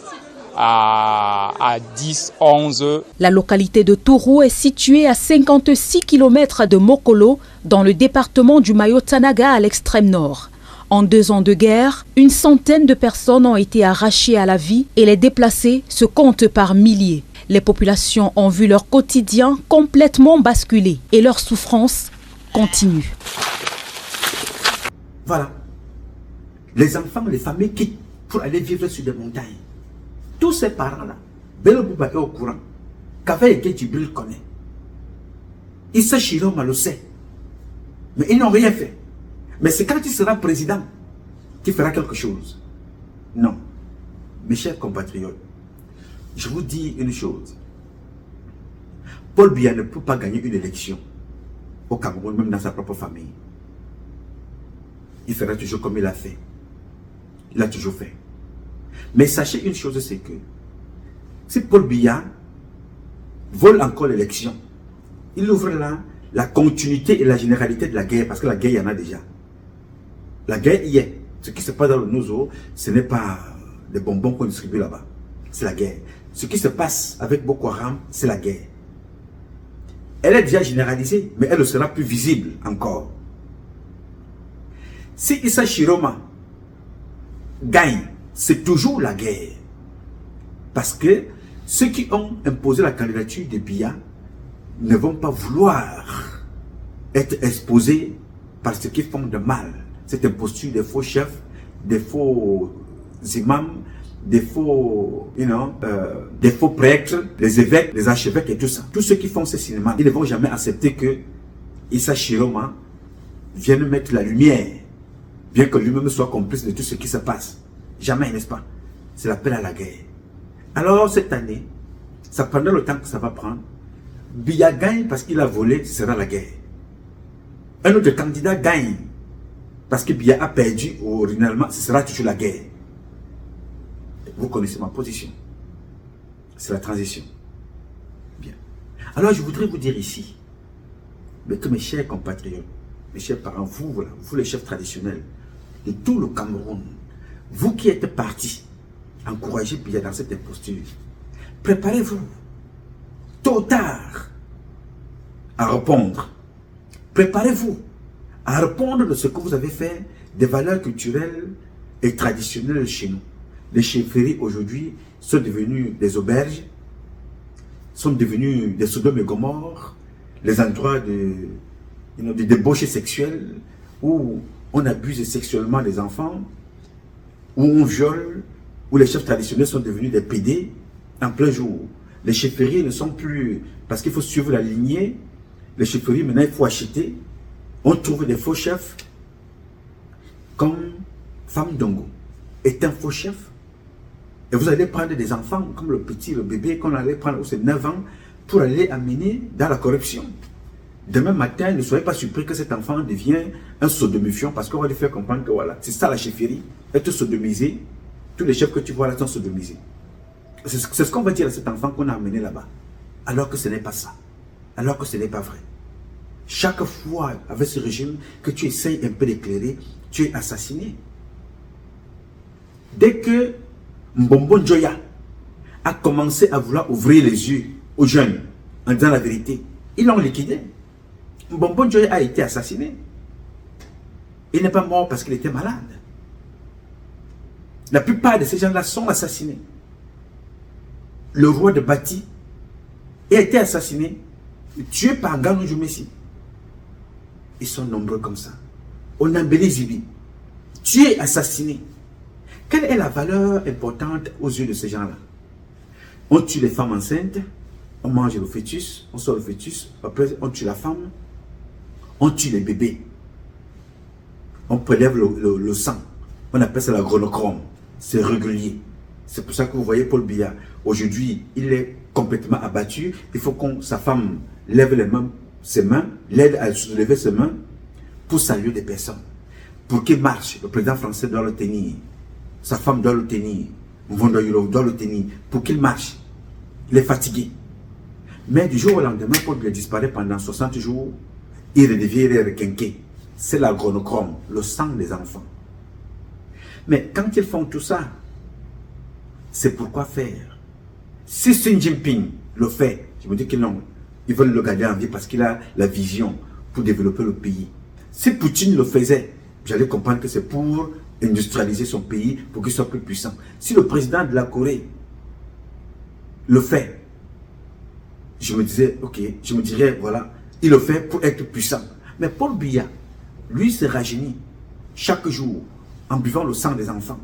à 10, 11. La localité de Tourou est située à 56 km de Mokolo, dans le département du Mayo-Tanaga à l'extrême nord. En 2 ans de guerre, une centaine de personnes ont été arrachées à la vie et les déplacés se comptent par milliers. Les populations ont vu leur quotidien complètement basculer et leur souffrance continue. Voilà. Les enfants, les familles quittent pour aller vivre sur des montagnes. Tous ces parents-là, Bello Bouba est au courant. Kavaye et Djibril connaît. Issa Chiroma le sait. Mais ils n'ont rien fait. Mais c'est quand il sera président qu'il fera quelque chose. Non. Mes chers compatriotes, je vous dis une chose. Paul Biya ne peut pas gagner une élection au Cameroun, même dans sa propre famille. Il fera toujours comme il a fait. Il a toujours fait. Mais sachez une chose, c'est que si Paul Biya vole encore l'élection, il ouvre là la continuité et la généralité de la guerre, parce que la guerre, il y en a déjà. La guerre y est. Ce qui se passe dans le Nozo, ce n'est pas des bonbons qu'on distribue là-bas. C'est la guerre. Ce qui se passe avec Boko Haram, c'est la guerre. Elle est déjà généralisée, mais elle sera plus visible encore. Si Issa Chiroma gagne, c'est toujours la guerre. Parce que ceux qui ont imposé la candidature de Biya ne vont pas vouloir être exposés par ceux qui font de mal. Cette imposture des faux chefs, des faux imams, des faux, des faux prêtres, les évêques, les archevêques et tout ça. Tous ceux qui font ce cinéma, ils ne vont jamais accepter que Issa Chiroma vienne mettre la lumière, bien que lui-même soit complice de tout ce qui se passe. Jamais, n'est-ce pas? C'est l'appel à la guerre. Alors, cette année, ça prendra le temps que ça va prendre. Biya gagne parce qu'il a volé, ce sera la guerre. Un autre candidat gagne parce que Biya a perdu originalement, ce sera toujours la guerre. Vous connaissez ma position. C'est la transition. Bien. Alors, je voudrais vous dire ici, mais que mes chers compatriotes, mes chers parents, vous, voilà, vous les chefs traditionnels de tout le Cameroun, vous qui êtes partis encourager Biya dans cette imposture, préparez-vous tôt ou tard à répondre. Préparez-vous à répondre de ce que vous avez fait des valeurs culturelles et traditionnelles chez nous. Les chefferies aujourd'hui sont devenues des auberges, sont devenus des Sodome et Gomorre, les endroits de débauche sexuelle où on abuse sexuellement des enfants, où on viole, où les chefs traditionnels sont devenus des pédés en plein jour. Les chefferies ne sont plus, parce qu'il faut suivre la lignée, les chefferies maintenant il faut acheter. On trouve des faux chefs comme Femme Dongo est un faux chef. Et vous allez prendre des enfants comme le petit, le bébé qu'on allait prendre, c'est 9 ans, pour aller amener dans la corruption. Demain matin, ne soyez pas surpris que cet enfant devienne un sodomifiant parce qu'on va lui faire comprendre que voilà, c'est ça la chefferie, être sodomisé. Tous les chefs que tu vois là sont sodomisés. C'est ce qu'on va dire à cet enfant qu'on a amené là-bas. Alors que ce n'est pas ça. Alors que ce n'est pas vrai. Chaque fois, avec ce régime, que tu essayes un peu d'éclairer, tu es assassiné. Dès que Mbombo Njoya a commencé à vouloir ouvrir les yeux aux jeunes en disant la vérité, ils l'ont liquidé. Mbombo Njoya a été assassiné. Il n'est pas mort parce qu'il était malade. La plupart de ces gens-là sont assassinés. Le roi de Bati a été assassiné, tué par Ganou Joumessi. Ils sont nombreux comme ça. On a Zibi, tué, assassiné. Quelle est la valeur importante aux yeux de ces gens-là? On tue les femmes enceintes, on mange le fœtus, on sort le fœtus, après on tue la femme, on tue les bébés, on prélève le sang, on appelle ça la gronochrome, c'est régulier. C'est pour ça que vous voyez Paul Biya, aujourd'hui, il est complètement abattu, il faut que sa femme lève ses mains, l'aide à soulever ses mains pour saluer des personnes. Pour qu'il marche, le président français doit le tenir, sa femme doit le tenir, Mvondo Yolo doit le tenir, pour qu'il marche. Il est fatigué. Mais du jour au lendemain, Paul Biya disparaît pendant 60 jours, il redevient requinqué. C'est la gronochrome, le sang des enfants. Mais quand ils font tout ça, c'est pourquoi faire. Si Xi Jinping le fait, je me dis que non, ils veulent le garder en vie parce qu'il a la vision pour développer le pays. Si Poutine le faisait, j'allais comprendre que c'est pour industrialiser son pays, pour qu'il soit plus puissant. Si le président de la Corée le fait, je me disais, ok, je me dirais, voilà, il le fait pour être puissant. Mais Paul Biya, lui, se rajeunit chaque jour en buvant le sang des enfants.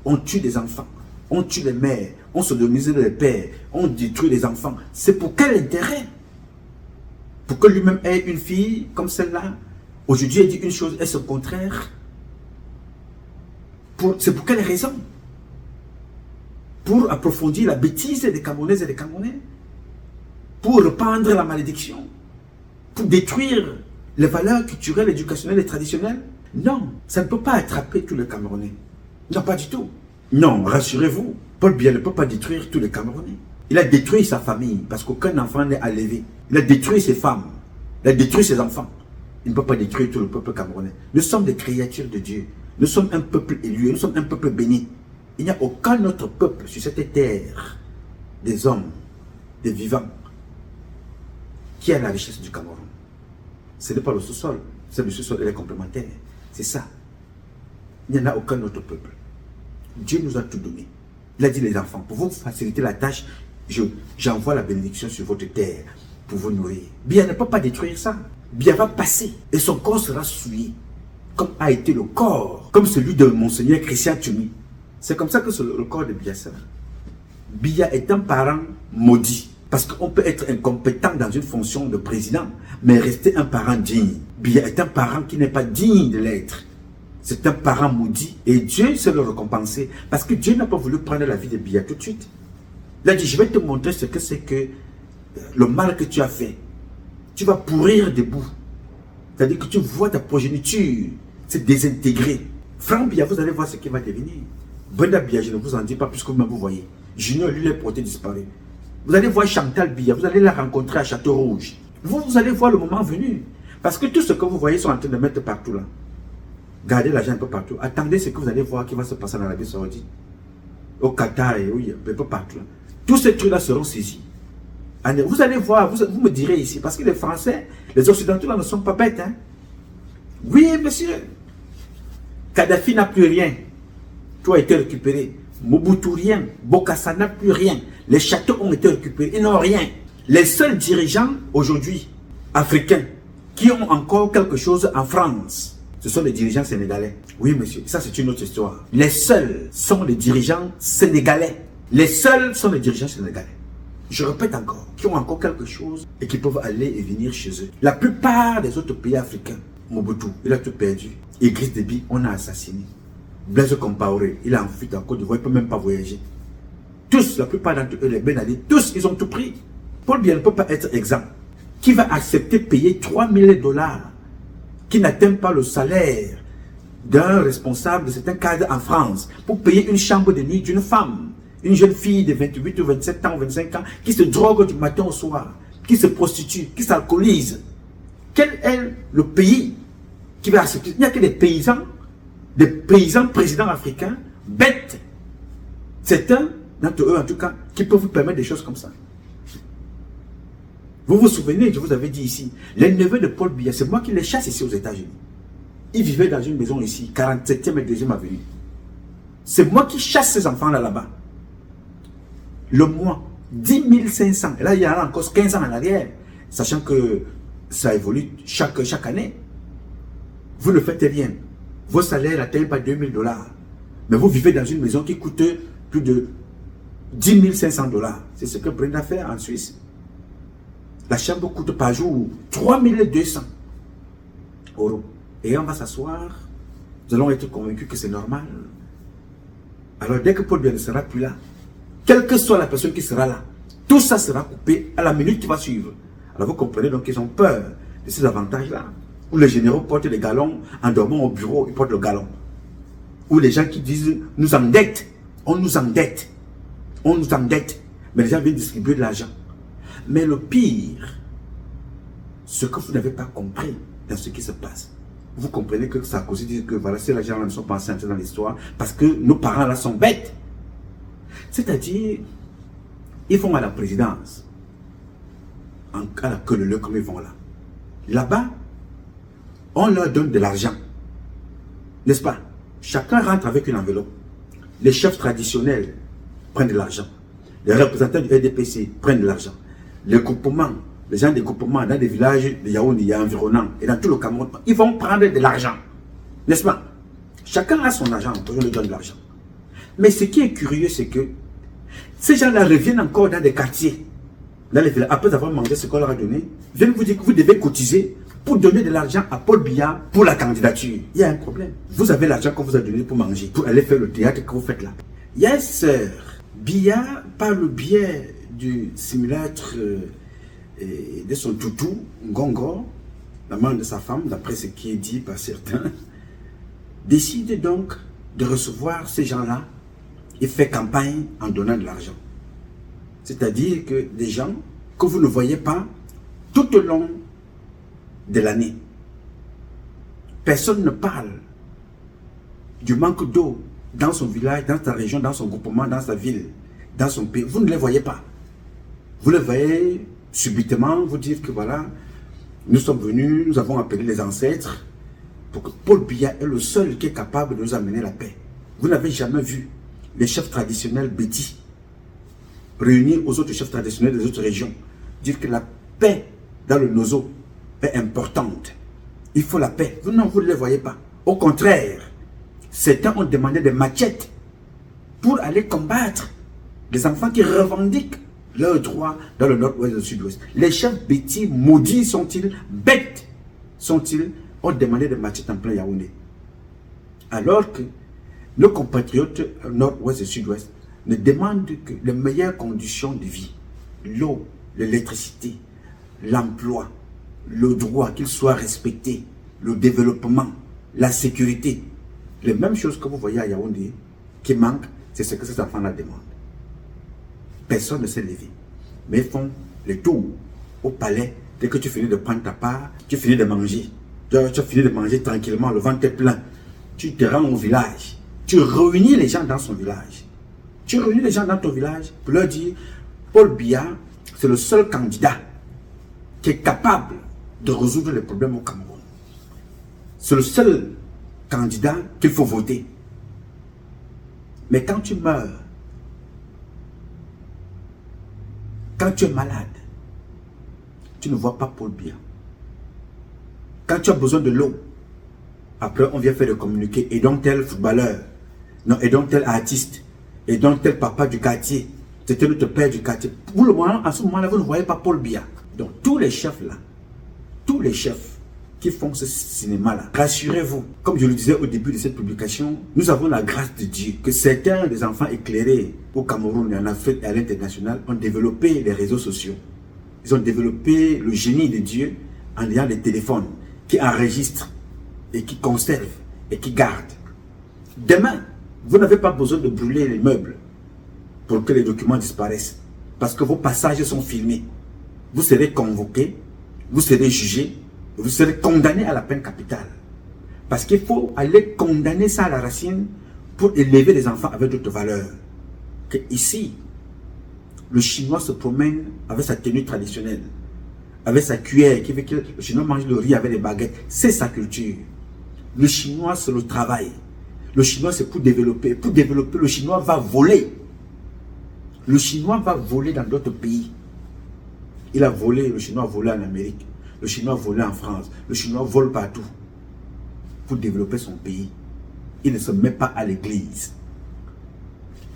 On tue des enfants, on tue les mères, on sodomise les pères, on détruit les enfants. C'est pour quel intérêt? Pour que lui-même ait une fille comme celle-là? Aujourd'hui, elle dit une chose et son contraire. C'est pour quelle raison? Pour approfondir la bêtise des Camerounaises et des Camerounais? Pour répandre la malédiction? Pour détruire les valeurs culturelles, éducationnelles et traditionnelles? Non, ça ne peut pas attraper tous les Camerounais. Non, pas du tout. Non, rassurez-vous, Paul Biya ne peut pas détruire tous les Camerounais. Il a détruit sa famille parce qu'aucun enfant n'est à l'élever. Il a détruit ses femmes. Il a détruit ses enfants. Il ne peut pas détruire tout le peuple camerounais. Nous sommes des créatures de Dieu. Nous sommes un peuple élu. Nous sommes un peuple béni. Il n'y a aucun autre peuple sur cette terre, des hommes, des vivants, qui a la richesse du Cameroun. Ce n'est pas le sous-sol. C'est le sous-sol, elle est complémentaire. C'est ça. Il n'y en a aucun autre peuple. Dieu nous a tout donné. Il a dit les enfants, pour vous faciliter la tâche, j'envoie la bénédiction sur votre terre pour vous nourrir. Biya ne peut pas détruire ça. Biya va passer et son corps sera souillé, comme a été le corps, comme celui de Monseigneur Christian Tumi. C'est comme ça que c'est le corps de Biya sera. Biya est un parent maudit, parce qu'on peut être incompétent dans une fonction de président, mais rester un parent digne. Biya est un parent qui n'est pas digne de l'être. C'est un parent maudit et Dieu sait le récompenser parce que Dieu n'a pas voulu prendre la vie de Biya tout de suite. Il a dit, je vais te montrer ce que c'est que le mal que tu as fait. Tu vas pourrir debout. C'est-à-dire que tu vois ta progéniture se désintégrer. Franck Biya, vous allez voir ce qu'il va devenir. Brenda Biya, je ne vous en dis pas puisque vous voyez. Junior, lui, est porté disparu. Vous allez voir Chantal Biya, vous allez la rencontrer à Château Rouge. Vous allez voir le moment venu. Parce que tout ce que vous voyez sont en train de mettre partout là. Gardez l'argent un peu partout. Attendez ce que vous allez voir qui va se passer en Arabie Saoudite, au Qatar et un peu partout là. Tous ces trucs là seront saisis. Vous allez voir, vous me direz ici, parce que les Français, les Occidentaux là ne sont pas bêtes. Hein? Oui, monsieur. Kadhafi n'a plus rien. Tout a été récupéré. Mobutu, rien. Bokassa n'a plus rien. Les châteaux ont été récupérés. Ils n'ont rien. Les seuls dirigeants aujourd'hui, africains, qui ont encore quelque chose en France, ce sont les dirigeants sénégalais. Oui, monsieur, ça c'est une autre histoire. Les seuls sont les dirigeants sénégalais. Les seuls sont les dirigeants sénégalais. Je répète encore, qui ont encore quelque chose et qui peuvent aller et venir chez eux. La plupart des autres pays africains, Mobutu, il a tout perdu. Idriss Déby, on a assassiné. Blaise Compaoré, il a enfui en Côte d'Ivoire, il ne peut même pas voyager. Tous, la plupart d'entre eux, les Ben Ali, tous, ils ont tout pris. Paul Biya ne peut pas être exempt. Qui va accepter payer $3000 qui n'atteint pas le salaire d'un responsable de certains cadres en France pour payer une chambre de nuit d'une femme, une jeune fille de 28 ou 27 ans ou 25 ans qui se drogue du matin au soir, qui se prostitue, qui s'alcoolise? Quel est le pays qui va accepter? Il n'y a que des paysans présidents africains, bêtes. Certains d'entre eux en tout cas, qui peuvent vous permettre des choses comme ça. Vous vous souvenez, je vous avais dit ici, les neveux de Paul Biya, c'est moi qui les chasse ici aux États-Unis. Ils vivaient dans une maison ici, 47e et 2e avenue. C'est moi qui chasse ces enfants-là là-bas. Le mois, 10 500. Et là, il y a encore 15 ans en arrière, sachant que ça évolue chaque année. Vous ne faites rien. Vos salaires n'atteignent pas $2000. Mais vous vivez dans une maison qui coûte plus de 10 500 $. C'est ce que Brenda fait en Suisse. La chambre coûte par jour 3200 €. Et on va s'asseoir. Nous allons être convaincus que c'est normal. Alors dès que Paul Biya ne sera plus là, quelle que soit la personne qui sera là, tout ça sera coupé à la minute qui va suivre. Alors vous comprenez donc qu'ils ont peur de ces avantages-là. Où les généraux portent les galons, en dormant au bureau, ils portent le galon. Ou les gens qui disent, nous endettent, on nous endette, on nous endette. Mais les gens viennent distribuer de l'argent. Mais le pire, ce que vous n'avez pas compris dans ce qui se passe, vous comprenez que Sarkozy dit que voilà, ces gens-là ne sont pas entrés dans l'histoire parce que nos parents là sont bêtes. C'est-à-dire, ils vont à la présidence, à la queue leu comme ils vont là. Là-bas, on leur donne de l'argent, n'est-ce pas? Chacun rentre avec une enveloppe. Les chefs traditionnels prennent de l'argent. Les représentants du RDPC prennent de l'argent. Les groupements, les gens des groupements dans des villages de Yaoundé environnants et dans tout le Cameroun, ils vont prendre de l'argent. N'est-ce pas? Chacun a son argent, on lui donne de l'argent. Mais ce qui est curieux, c'est que ces gens-là reviennent encore dans des quartiers, dans les villages, après avoir mangé ce qu'on leur a donné, viennent vous dire que vous devez cotiser pour donner de l'argent à Paul Biya pour la candidature. Il y a un problème. Vous avez l'argent qu'on vous a donné pour manger, pour aller faire le théâtre que vous faites là. Yes, sir. Biya, par le biais du simulacre de son toutou, Ngongo, l'amant de sa femme, d'après ce qui est dit par certains, décide donc de recevoir ces gens-là et fait campagne en donnant de l'argent. C'est-à-dire que des gens que vous ne voyez pas tout au long de l'année. Personne ne parle du manque d'eau dans son village, dans sa région, dans son groupement, dans sa ville, dans son pays. Vous ne les voyez pas. Vous les voyez subitement vous dire que voilà, nous sommes venus, nous avons appelé les ancêtres pour que Paul Biya est le seul qui est capable de nous amener la paix. Vous n'avez jamais vu les chefs traditionnels bêtis réunir aux autres chefs traditionnels des autres régions dire que la paix dans le Nozo est importante. Il faut la paix. Vous ne les voyez pas. Au contraire, certains ont demandé des machettes pour aller combattre les enfants qui revendiquent leurs droits dans le nord-ouest et le sud-ouest. Les chefs bêtis, maudits sont-ils, bêtes sont-ils, ont demandé des machettes en plein Yaoundé. Alors que nos compatriotes nord-ouest et sud-ouest ne demandent que les meilleures conditions de vie, l'eau, l'électricité, l'emploi, le droit qu'il soit respecté, le développement, la sécurité. Les mêmes choses que vous voyez à Yaoundé qui manquent, c'est ce que ces enfants-là demandent. Personne ne s'est levé. Mais ils font le tour au palais dès que tu finis de prendre ta part, tu finis de manger. Tu as fini de manger tranquillement, le ventre est plein. Tu te rends au village. Tu réunis les gens dans son village. Tu réunis les gens dans ton village pour leur dire, Paul Biya, c'est le seul candidat qui est capable de résoudre les problèmes au Cameroun. C'est le seul candidat qu'il faut voter. Mais quand tu meurs, quand tu es malade, tu ne vois pas Paul Biya. Quand tu as besoin de l'eau, après on vient faire des communiqués, et donc tel footballeur, non, et donc tel artiste, et donc tel papa du quartier, c'était notre père du quartier. Pour le moment, à ce moment-là, vous ne voyez pas Paul Biya. Donc tous les chefs là, tous les chefs qui font ce cinéma-là, rassurez-vous, comme je le disais au début de cette publication, nous avons la grâce de Dieu que certains des enfants éclairés au Cameroun et en Afrique et à l'international ont développé les réseaux sociaux. Ils ont développé le génie de Dieu en ayant des téléphones qui enregistrent et qui conservent et qui gardent. Demain, vous n'avez pas besoin de brûler les meubles pour que les documents disparaissent parce que vos passages sont filmés. Vous serez convoqués, vous serez jugés, vous serez condamné à la peine capitale. Parce qu'il faut aller condamner ça à la racine pour élever les enfants avec d'autres valeurs. Que ici, le Chinois se promène avec sa tenue traditionnelle, avec sa cuillère, qui veut que le Chinois mange le riz avec les baguettes. C'est sa culture. Le Chinois, c'est le travail. Le Chinois, c'est pour développer. Pour développer, le Chinois va voler. Le Chinois va voler dans d'autres pays. Il a volé, le Chinois a volé en Amérique. Le Chinois a volé en France. Le Chinois vole partout pour développer son pays. Il ne se met pas à l'église.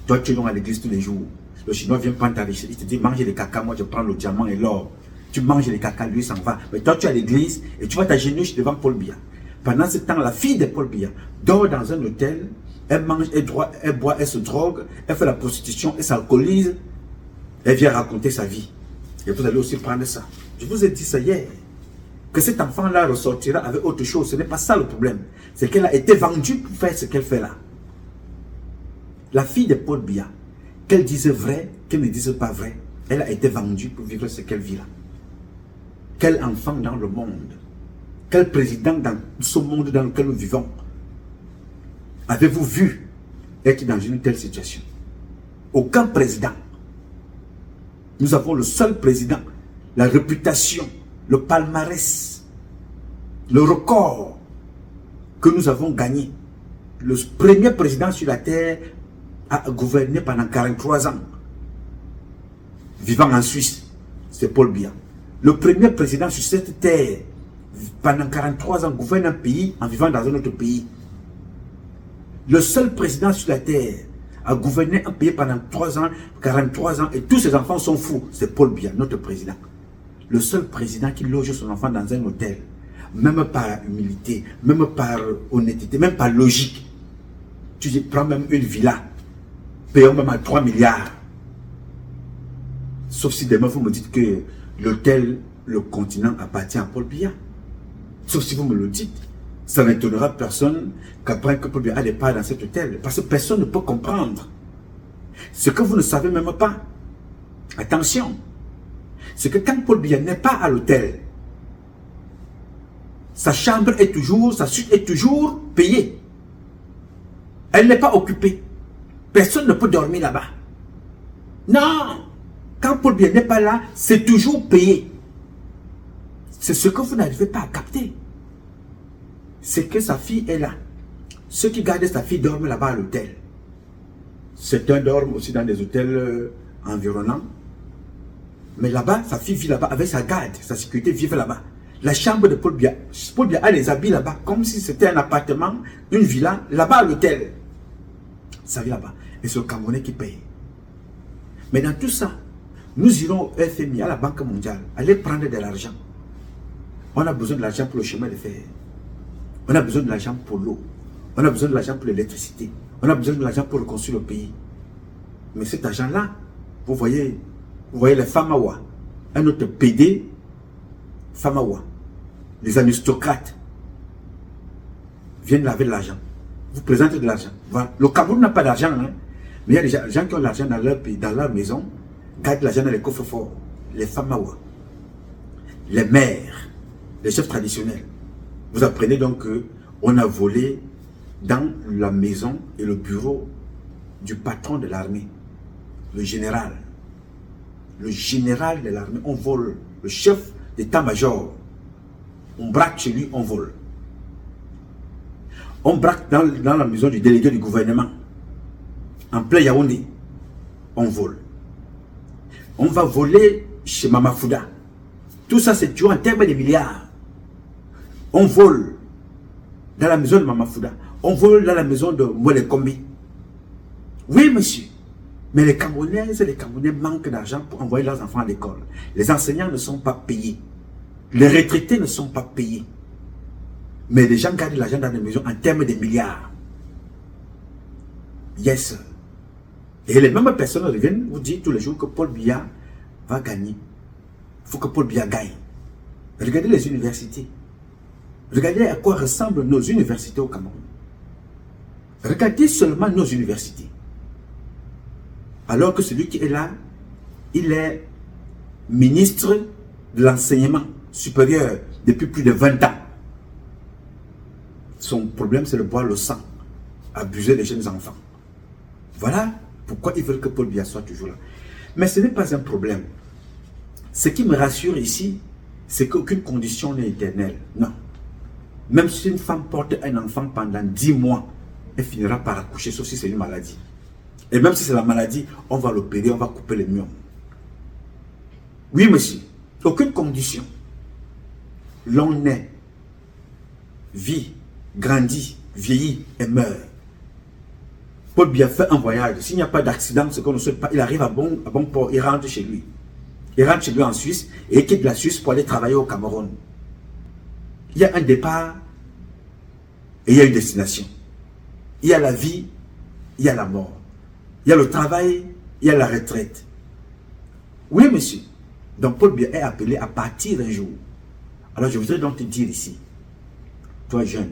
Toi, tu es donc à l'église tous les jours. Le Chinois vient prendre ta richesse. Il te dit, mange les caca, moi je prends le diamant et l'or. Tu manges les caca, lui s'en va. Mais toi, tu es à l'église et tu vas t'agenouiller devant Paul Biya. Pendant ce temps, la fille de Paul Biya dort dans un hôtel. Elle mange, elle boit, elle se drogue, elle fait la prostitution, elle s'alcoolise. Elle vient raconter sa vie. Et vous allez aussi prendre ça. Je vous ai dit ça hier. Que cet enfant-là ressortira avec autre chose. Ce n'est pas ça le problème. C'est qu'elle a été vendue pour faire ce qu'elle fait là. La fille de Paul Biya, qu'elle dise vrai, qu'elle ne dise pas vrai, elle a été vendue pour vivre ce qu'elle vit là. Quel enfant dans le monde, quel président dans ce monde dans lequel nous vivons avez-vous vu être dans une telle situation? Aucun président. Nous avons le seul président, la réputation, le palmarès, le record que nous avons gagné. Le premier président sur la terre a gouverné pendant 43 ans, vivant en Suisse, c'est Paul Biya. Le premier président sur cette terre, pendant 43 ans, gouverne un pays en vivant dans un autre pays. Le seul président sur la terre a gouverné un pays pendant 3 ans, 43 ans, et tous ses enfants sont fous. C'est Paul Biya, notre président. Le seul président qui loge son enfant dans un hôtel, même par humilité, même par honnêteté, même par logique. Tu prends même une villa, payons même à 3 milliards. Sauf si demain vous me dites que l'hôtel, le continent appartient à Paul Biya. Sauf si vous me le dites. Ça n'étonnera personne qu'après que Paul Biya a des parts dans cet hôtel. Parce que personne ne peut comprendre. Ce que vous ne savez même pas. Attention. C'est que quand Paul Biya n'est pas à l'hôtel, sa chambre est toujours, sa suite est toujours payée. Elle n'est pas occupée. Personne ne peut dormir là-bas. Non. Quand Paul Biya n'est pas là, c'est toujours payé. C'est ce que vous n'arrivez pas à capter. C'est que sa fille est là. Ceux qui gardent sa fille dorment là-bas à l'hôtel. Certains dorment aussi dans des hôtels environnants. Mais là-bas, sa fille vit là-bas avec sa garde, sa sécurité vit là-bas. La chambre de Paul Biya a les habits là-bas, comme si c'était un appartement, une villa, là-bas à l'hôtel. Ça vit là-bas. Et c'est le Camerounais qui paye. Mais dans tout ça, nous irons au FMI, à la Banque mondiale, aller prendre de l'argent. On a besoin de l'argent pour le chemin de fer. On a besoin de l'argent pour l'eau. On a besoin de l'argent pour l'électricité. On a besoin de l'argent pour reconstruire le pays. Mais cet argent-là, vous voyez les Famawa, un autre PD, Famawa, les aristocrates viennent laver de l'argent. Vous présentez de l'argent. Voilà. Le Cameroun n'a pas d'argent, hein? Mais il y a des gens qui ont l'argent dans leur pays, dans leur maison, gardent l'argent dans les coffres forts. Les Famawa. les maires, les chefs traditionnels. Vous apprenez donc qu'on a volé dans la maison et le bureau du patron de l'armée, le général. Le général de l'armée, on vole. Le chef d'état-major, on braque chez lui, on vole. On braque dans la maison du délégué du gouvernement, en plein Yaoundé, on vole. On va voler chez Mama Fouda. Tout ça, c'est toujours en termes de milliards. On vole dans la maison de Mama Fouda. On vole dans la maison de Mwele Kombi. Oui, monsieur. Mais les Camerounaises et les Camerounais manquent d'argent pour envoyer leurs enfants à l'école. Les enseignants ne sont pas payés. Les retraités ne sont pas payés. Mais les gens gardent l'argent dans les maisons en termes de milliards. Yes. Et les mêmes personnes reviennent vous dire tous les jours que Paul Biya va gagner. Il faut que Paul Biya gagne. Regardez les universités. Regardez à quoi ressemblent nos universités au Cameroun. Regardez seulement nos universités. Alors que celui qui est là, il est ministre de l'enseignement supérieur depuis plus de 20 ans. Son problème, c'est de boire le sang, abuser les jeunes enfants. Voilà pourquoi ils veulent que Paul Biya soit toujours là. Mais ce n'est pas un problème. Ce qui me rassure ici, c'est qu'aucune condition n'est éternelle. Non. Même si une femme porte un enfant pendant 10 mois, elle finira par accoucher, sauf si c'est une maladie. Et même si c'est la maladie, on va l'opérer, on va couper les murs. Oui, monsieur. Aucune condition. L'on naît, vit, grandit, vieillit et meurt. Paul Biya fait un voyage. S'il n'y a pas d'accident, ce qu'on ne souhaite pas, il arrive à bon port, il rentre chez lui. Il rentre chez lui en Suisse et il quitte la Suisse pour aller travailler au Cameroun. Il y a un départ et il y a une destination. Il y a la vie, il y a la mort. Il y a le travail, il y a la retraite. Oui, monsieur. Donc Paul Biya est appelé à partir un jour. Alors je voudrais donc te dire ici, toi jeune,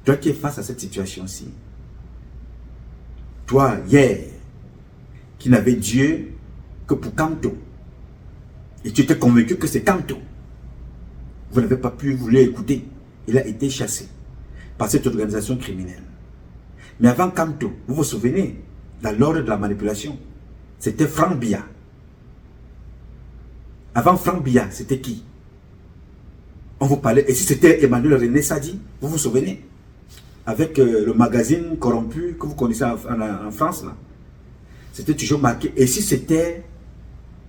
toi qui es face à cette situation-ci, toi hier, qui n'avais Dieu que pour Kamto, et tu étais convaincu que c'est Kamto, vous n'avez pas pu vous l'écouter, il a été chassé par cette organisation criminelle. Mais avant Kamto, vous vous souvenez, dans l'ordre de la manipulation, c'était Franck Biya. Avant Franck Biya, c'était qui? On vous parlait, et si c'était Emmanuel René Sadi, vous vous souvenez? Avec le magazine corrompu que vous connaissez en France, là. C'était toujours marqué, et si c'était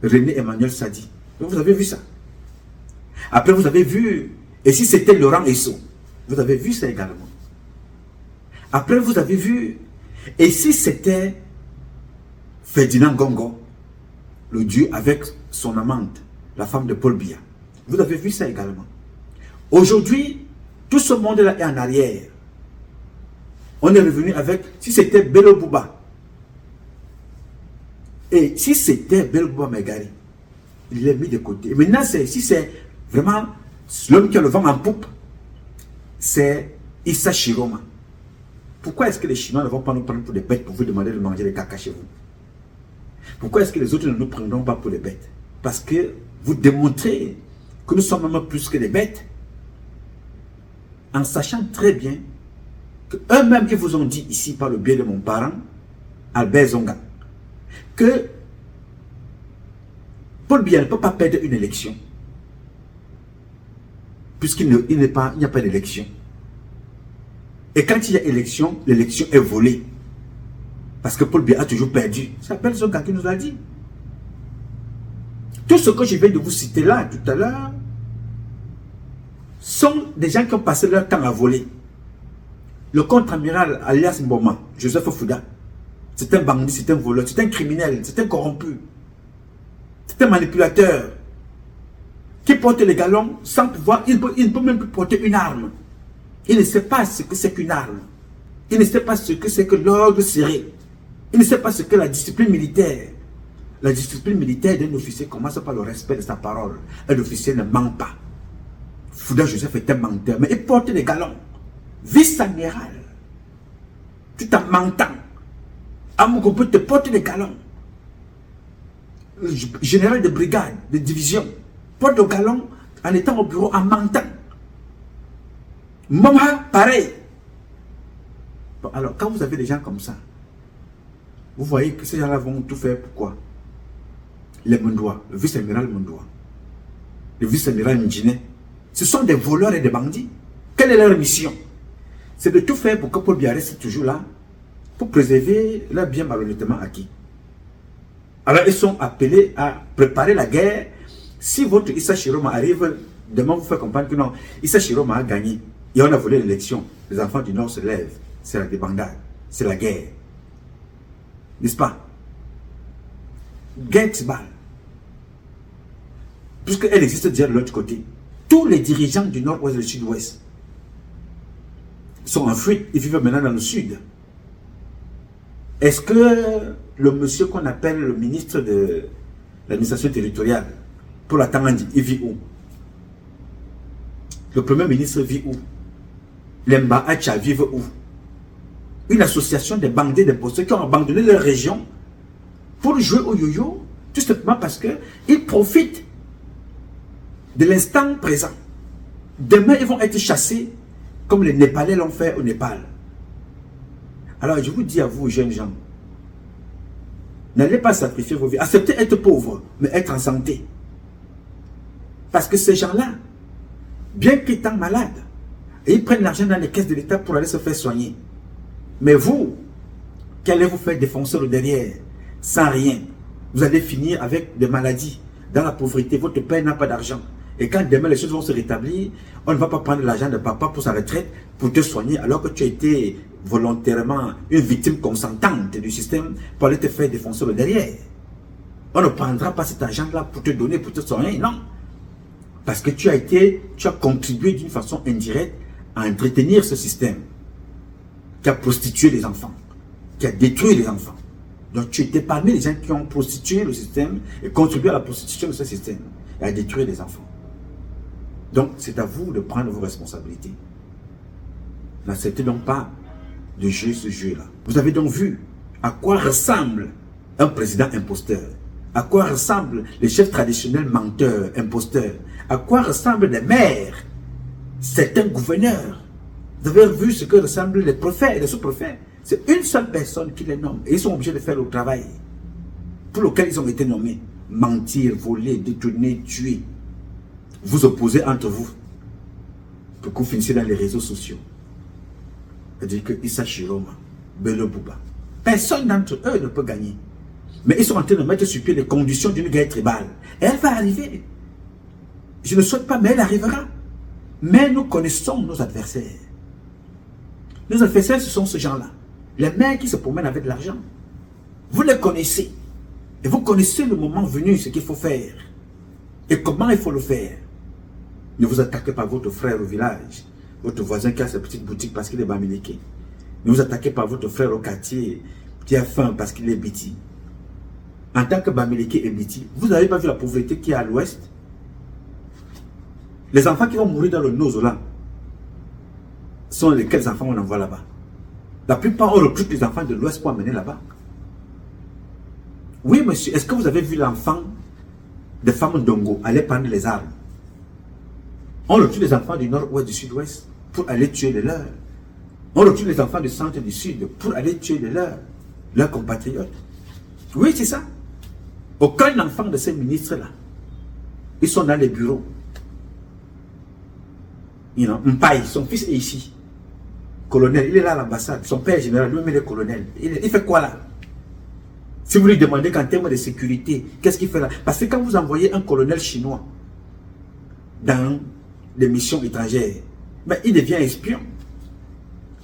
René Emmanuel Sadi? Vous avez vu ça? Après, vous avez vu, et si c'était Laurent Esso? Vous avez vu ça également. Après, vous avez vu, et si c'était Ferdinand Gongo, le dieu avec son amante, la femme de Paul Biya? Vous avez vu ça également. Aujourd'hui, tout ce monde-là est en arrière. On est revenu avec, si c'était Bello Bouba, et si c'était Bello Bouba Megari, il l'a mis de côté. Et maintenant, si c'est vraiment l'homme qui a le vent en poupe, c'est Issa Chiroma. Pourquoi est-ce que les Chinois ne vont pas nous prendre pour des bêtes pour vous demander de manger des caca chez vous? Pourquoi est-ce que les autres ne nous prendront pas pour des bêtes? Parce que vous démontrez que nous sommes même plus que des bêtes, en sachant très bien qu'eux-mêmes, ils vous ont dit ici par le biais de mon parent, Albert Zonga, que Paul Biya ne peut pas perdre une élection, puisqu'il n'y a pas d'élection. Et quand il y a élection, l'élection est volée. Parce que Paul Biya a toujours perdu. C'est Albert Zonga qui nous a dit. Tout ce que je viens de vous citer là, tout à l'heure, sont des gens qui ont passé leur temps à voler. Le contre-amiral alias Mboma, Joseph Fouda, c'est un bandit, c'est un voleur, c'est un criminel, c'est un corrompu. C'est un manipulateur qui porte les galons sans pouvoir, il ne peut même plus porter une arme. Il ne sait pas ce que c'est qu'une arme. Il ne sait pas ce que c'est que l'ordre serré. Il ne sait pas ce que la discipline militaire. La discipline militaire d'un officier commence par le respect de sa parole. Un officier ne ment pas. Fouda Joseph est un menteur, mais il porte les galons. Vice-amiral. Tout en mentant. Amour peut te porter les galons. Le général de brigade, de division, porte au galon en étant au bureau en mentant. Maman, pareil. Bon, alors, quand vous avez des gens comme ça, vous voyez que ces gens-là vont tout faire pourquoi? Les Mondois, le vice-amiral Mondois, le vice-amiral Ndjiné, ce sont des voleurs et des bandits. Quelle est leur mission? C'est de tout faire pour que Paul Biya reste toujours là, pour préserver leur bien malhonnêtement acquis. Alors ils sont appelés à préparer la guerre. Si votre Issa Chiroma arrive, demain vous faites comprendre que non, Issa Chiroma a gagné et on a volé l'élection. Les enfants du Nord se lèvent. C'est la débandade, c'est la guerre. N'est-ce pas? Guerre tribale. Puisqu'elle existe déjà de l'autre côté. Tous les dirigeants du Nord-Ouest et du Sud-Ouest sont en fuite, ils vivent maintenant dans le Sud. Est-ce que le monsieur qu'on appelle le ministre de l'administration territoriale, pour la Tangandi, il vit où? Le premier ministre vit où? Les Mbahacha vivent où? Une association des bandits, des posteurs qui ont abandonné leur région pour jouer au yo-yo, tout simplement parce qu'ils profitent de l'instant présent. Demain, ils vont être chassés comme les Népalais l'ont fait au Népal. Alors, je vous dis à vous, jeunes gens, n'allez pas sacrifier vos vies. Acceptez être pauvre, mais être en santé. Parce que ces gens-là, bien qu'étant malades, ils prennent l'argent dans les caisses de l'État pour aller se faire soigner. Mais vous, qui allez vous faire défoncer le derrière, sans rien, vous allez finir avec des maladies, dans la pauvreté, votre père n'a pas d'argent. Et quand demain les choses vont se rétablir, on ne va pas prendre l'argent de papa pour sa retraite, pour te soigner, alors que tu as été volontairement une victime consentante du système pour aller te faire défoncer le derrière. On ne prendra pas cet argent-là pour te donner, pour te soigner, non. Parce que tu as contribué d'une façon indirecte à entretenir ce système qui a prostitué les enfants, qui a détruit les enfants. Donc tu étais parmi les gens qui ont prostitué le système et contribué à la prostitution de ce système et à détruire les enfants. Donc c'est à vous de prendre vos responsabilités. N'acceptez donc pas de jouer ce jeu-là. Vous avez donc vu à quoi ressemble un président imposteur, à quoi ressemblent les chefs traditionnels menteurs, imposteurs, à quoi ressemblent les maires, certains gouverneurs. Vous avez vu ce que ressemblent les préfets et les sous-préfets. C'est une seule personne qui les nomme et ils sont obligés de faire le travail pour lequel ils ont été nommés. Mentir, voler, détourner, tuer. Vous opposez entre vous pour que vous finissiez dans les réseaux sociaux. C'est-à-dire que Issa Chiroma, Bello Bouba, personne d'entre eux ne peut gagner. Mais ils sont en train de mettre sur pied les conditions d'une guerre tribale. Et elle va arriver. Je ne souhaite pas, mais elle arrivera. Mais nous connaissons nos adversaires. Nos adversaires, ce sont ces gens-là. Les mecs qui se promènent avec de l'argent. Vous les connaissez. Et vous connaissez le moment venu, ce qu'il faut faire. Et comment il faut le faire. Ne vous attaquez pas à votre frère au village. Votre voisin qui a sa petite boutique parce qu'il est bamileke. Ne vous attaquez pas à votre frère au quartier qui a faim parce qu'il est biti. En tant que bamileke et biti, vous n'avez pas vu la pauvreté qui est à l'ouest? Les enfants qui vont mourir dans le Nozo là sont lesquels enfants on envoie là-bas? La plupart, on recrute les enfants de l'ouest pour amener là-bas. Oui, monsieur, est-ce que vous avez vu l'enfant des femmes d'Ongo aller prendre les armes? On recrute les enfants du nord-ouest, du sud-ouest pour aller tuer les leurs. On recrute les enfants du centre et du sud pour aller tuer les leurs compatriotes. Oui, c'est ça. Aucun enfant de ces ministres-là, ils sont dans les bureaux. Mpaï, son fils est ici. Colonel, il est là à l'ambassade. Son père est général, lui-même il est colonel. Il fait quoi là? Si vous lui demandez qu'en termes de sécurité, qu'est-ce qu'il fait là? Parce que quand vous envoyez un colonel chinois dans des missions étrangères, ben, il devient espion.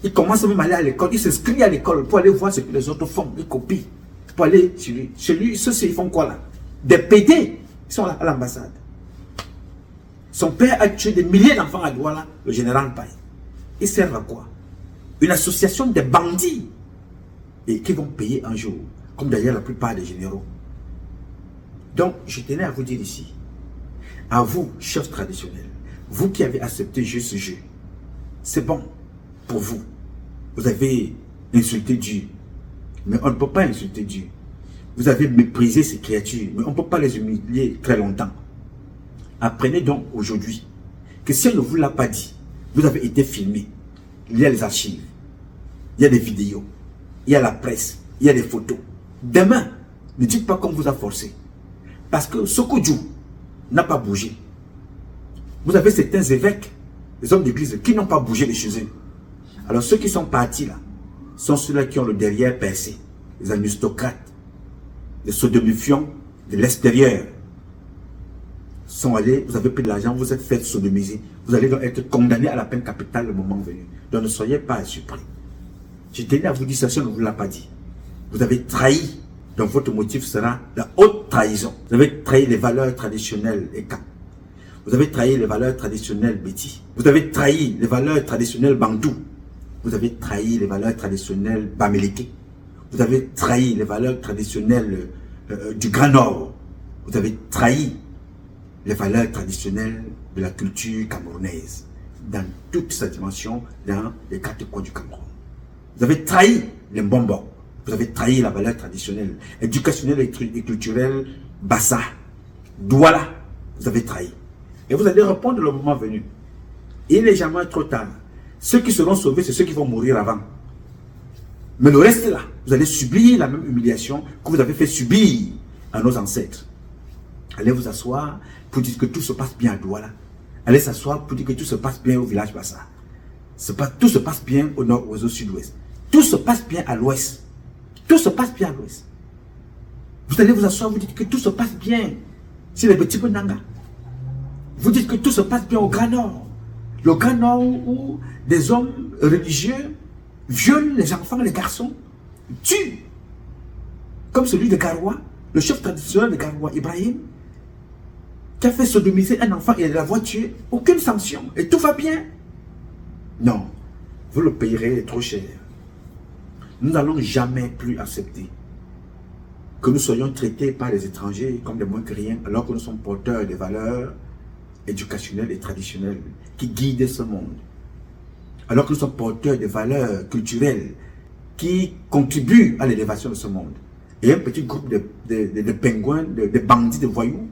Il commence même à aller à l'école, il s'inscrit à l'école pour aller voir ce que les autres font. Il copie pour aller chez lui. Chez lui, ceux-ci, ils font quoi là? Des PD, ils sont là à l'ambassade. Son père a tué des milliers d'enfants à Douala, le général Paye. Ils servent à quoi? Une association de bandits et qui vont payer un jour, comme d'ailleurs la plupart des généraux. Donc, je tenais à vous dire ici, à vous, chefs traditionnels, vous qui avez accepté juste ce jeu, c'est bon pour vous. Vous avez insulté Dieu, mais on ne peut pas insulter Dieu. Vous avez méprisé ces créatures, mais on ne peut pas les humilier très longtemps. Apprenez donc aujourd'hui que si on ne vous l'a pas dit, vous avez été filmé. Il y a les archives, il y a des vidéos, il y a la presse, il y a des photos. Demain, ne dites pas qu'on vous a forcé. Parce que Sokodjou n'a pas bougé. Vous avez certains évêques, les hommes d'église, qui n'ont pas bougé de chez eux. Alors ceux qui sont partis là, sont ceux-là qui ont le derrière percé. Les aristocrates, les sodomifiants de l'extérieur sont allés, vous avez pris de l'argent, vous êtes fait sodomiser. Vous allez donc être condamné à la peine capitale le moment venu. Donc ne soyez pas surpris. Je tenais à vous dire ça, si on ne vous l'a pas dit. Vous avez trahi, donc votre motif sera la haute trahison. Vous avez trahi les valeurs traditionnelles Eka. Vous avez trahi les valeurs traditionnelles Béti. Vous avez trahi les valeurs traditionnelles Bantou. Vous avez trahi les valeurs traditionnelles Bamileke. Vous avez trahi les valeurs traditionnelles du Grand Nord. Vous avez trahi les valeurs traditionnelles de la culture camerounaise dans toute sa dimension, dans les quatre coins du Cameroun. Vous avez trahi les Mbombo. Vous avez trahi la valeur traditionnelle, éducationnelle et culturelle Bassa, Douala. Vous avez trahi. Et vous allez répondre le moment venu. Il n'est jamais trop tard. Ceux qui seront sauvés, c'est ceux qui vont mourir avant. Mais le reste là, vous allez subir la même humiliation que vous avez fait subir à nos ancêtres. Allez vous asseoir pour dire que tout se passe bien à Douala. Allez s'asseoir pour dire que tout se passe bien au village Bassa. Tout se passe bien au nord ou au sud-ouest. Tout se passe bien à l'ouest. Tout se passe bien à l'ouest. Vous allez vous asseoir, vous dites que tout se passe bien sur les petits Nanga. Vous dites que tout se passe bien au Grand Nord. Le Grand Nord où des hommes religieux violent les enfants, les garçons, tuent. Comme celui de Garoua, le chef traditionnel de Garoua, Ibrahim, qui a fait sodomiser un enfant et la voix tuée, aucune sanction, et tout va bien. Non, vous le payerez trop cher. Nous n'allons jamais plus accepter que nous soyons traités par les étrangers comme des moins que rien, alors que nous sommes porteurs des valeurs éducationnelles et traditionnelles qui guident ce monde. Alors que nous sommes porteurs des valeurs culturelles qui contribuent à l'élévation de ce monde. Et un petit groupe de pingouins, de bandits, de voyous,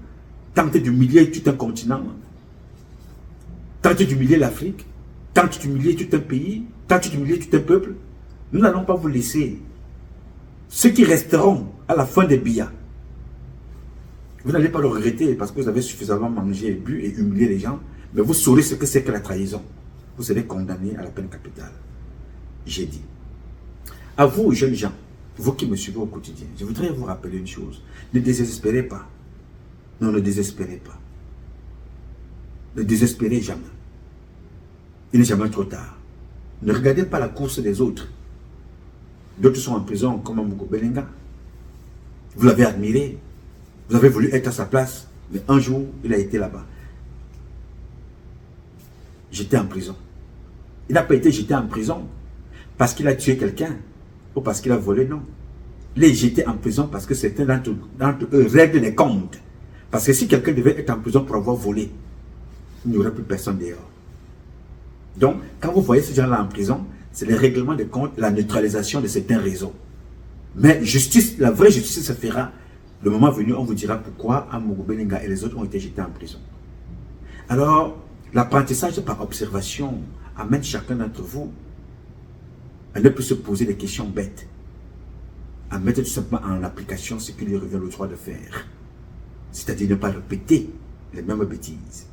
tentent d'humilier tout un continent, tentent d'humilier l'Afrique, tentent d'humilier tout un pays, tentent d'humilier tout un peuple. Nous n'allons pas vous laisser. Ceux qui resteront à la fin des billets, vous n'allez pas le regretter parce que vous avez suffisamment mangé et bu et humilié les gens, mais vous saurez ce que c'est que la trahison. Vous serez condamné à la peine capitale. J'ai dit. À vous, jeunes gens, vous qui me suivez au quotidien, je voudrais vous rappeler une chose. Ne désespérez pas. Non, ne désespérez pas. Ne désespérez jamais. Il n'est jamais trop tard. Ne regardez pas la course des autres. D'autres sont en prison comme Amougou Belenga. Vous l'avez admiré. Vous avez voulu être à sa place. Mais un jour, il a été là-bas. J'étais en prison. Il n'a pas été jeté en prison parce qu'il a tué quelqu'un ou parce qu'il a volé, non. Il est jeté en prison parce que certains d'entre eux règlent les comptes. Parce que si quelqu'un devait être en prison pour avoir volé, il n'y aurait plus personne dehors. Donc, quand vous voyez ces gens-là en prison, c'est le règlement des comptes, la neutralisation de certains réseaux. Mais justice, la vraie justice se fera. Le moment venu, on vous dira pourquoi Amougou Belenga et les autres ont été jetés en prison. Alors, l'apprentissage par observation amène chacun d'entre vous à ne plus se poser des questions bêtes, à mettre tout simplement en application ce qui lui revient le droit de faire. C'est-à-dire ne pas répéter les mêmes bêtises.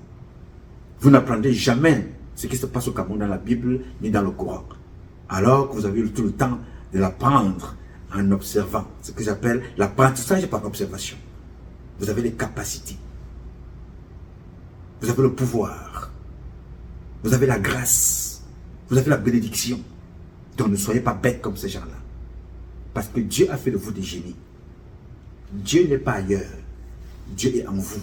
Vous n'apprendrez jamais ce qui se passe au Cameroun dans la Bible ni dans le Coran, alors que vous avez eu tout le temps de l'apprendre en observant, ce que j'appelle l'apprentissage par observation. Vous avez les capacités, vous avez le pouvoir, vous avez la grâce, vous avez la bénédiction. Donc ne soyez pas bêtes comme ces gens-là, parce que Dieu a fait de vous des génies. Dieu n'est pas ailleurs, Dieu est en vous,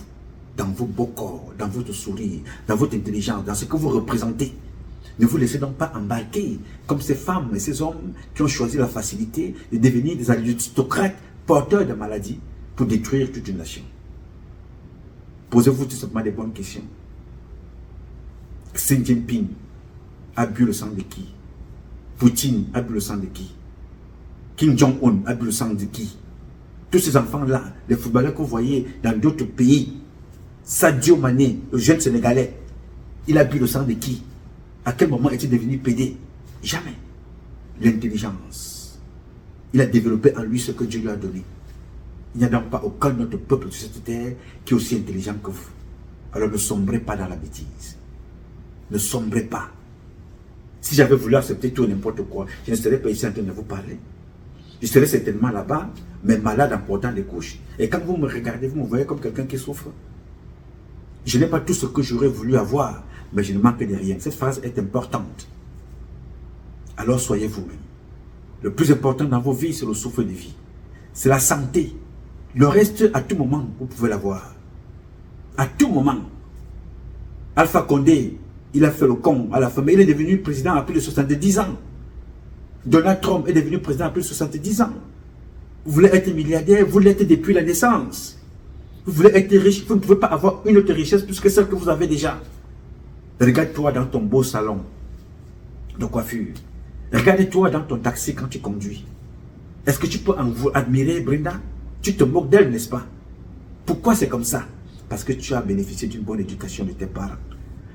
dans vos beaux corps, dans votre sourire, dans votre intelligence, dans ce que vous représentez. Ne vous laissez donc pas embarquer comme ces femmes et ces hommes qui ont choisi la facilité de devenir des aristocrates porteurs de maladies pour détruire toute une nation. Posez-vous tout simplement des bonnes questions. Xi Jinping a bu le sang de qui? Poutine a bu le sang de qui? Kim Jong-un a bu le sang de qui? Tous ces enfants-là, les footballeurs que vous voyez dans d'autres pays, Sadio Mané, le jeune Sénégalais, il a bu le sang de qui? À quel moment est-il devenu PD? Jamais. L'intelligence. Il a développé en lui ce que Dieu lui a donné. Il n'y a donc pas aucun autre peuple sur cette terre qui est aussi intelligent que vous. Alors ne sombrez pas dans la bêtise. Ne sombrez pas. Si j'avais voulu accepter tout n'importe quoi, je ne serais pas ici en train de vous parler. Je serais certainement là-bas, mais malade en portant des couches. Et quand vous me regardez, vous me voyez comme quelqu'un qui souffre. Je n'ai pas tout ce que j'aurais voulu avoir, mais je ne manque de rien. Cette phrase est importante. Alors soyez vous-même. Le plus important dans vos vies, c'est le souffle de vie. C'est la santé. Le reste, à tout moment, vous pouvez l'avoir. À tout moment. Alpha Condé, il a fait le con à la fin, mais il est devenu président à plus de 70 ans. Donald Trump est devenu président à plus de 70 ans. Vous voulez être milliardaire, vous l'êtes depuis la naissance. Vous voulez être riche, vous ne pouvez pas avoir une autre richesse plus que celle que vous avez déjà. Regarde-toi dans ton beau salon de coiffure. Regarde-toi dans ton taxi quand tu conduis. Est-ce que tu peux admirer Brenda? Tu te moques d'elle, n'est-ce pas? Pourquoi c'est comme ça? Parce que tu as bénéficié d'une bonne éducation de tes parents.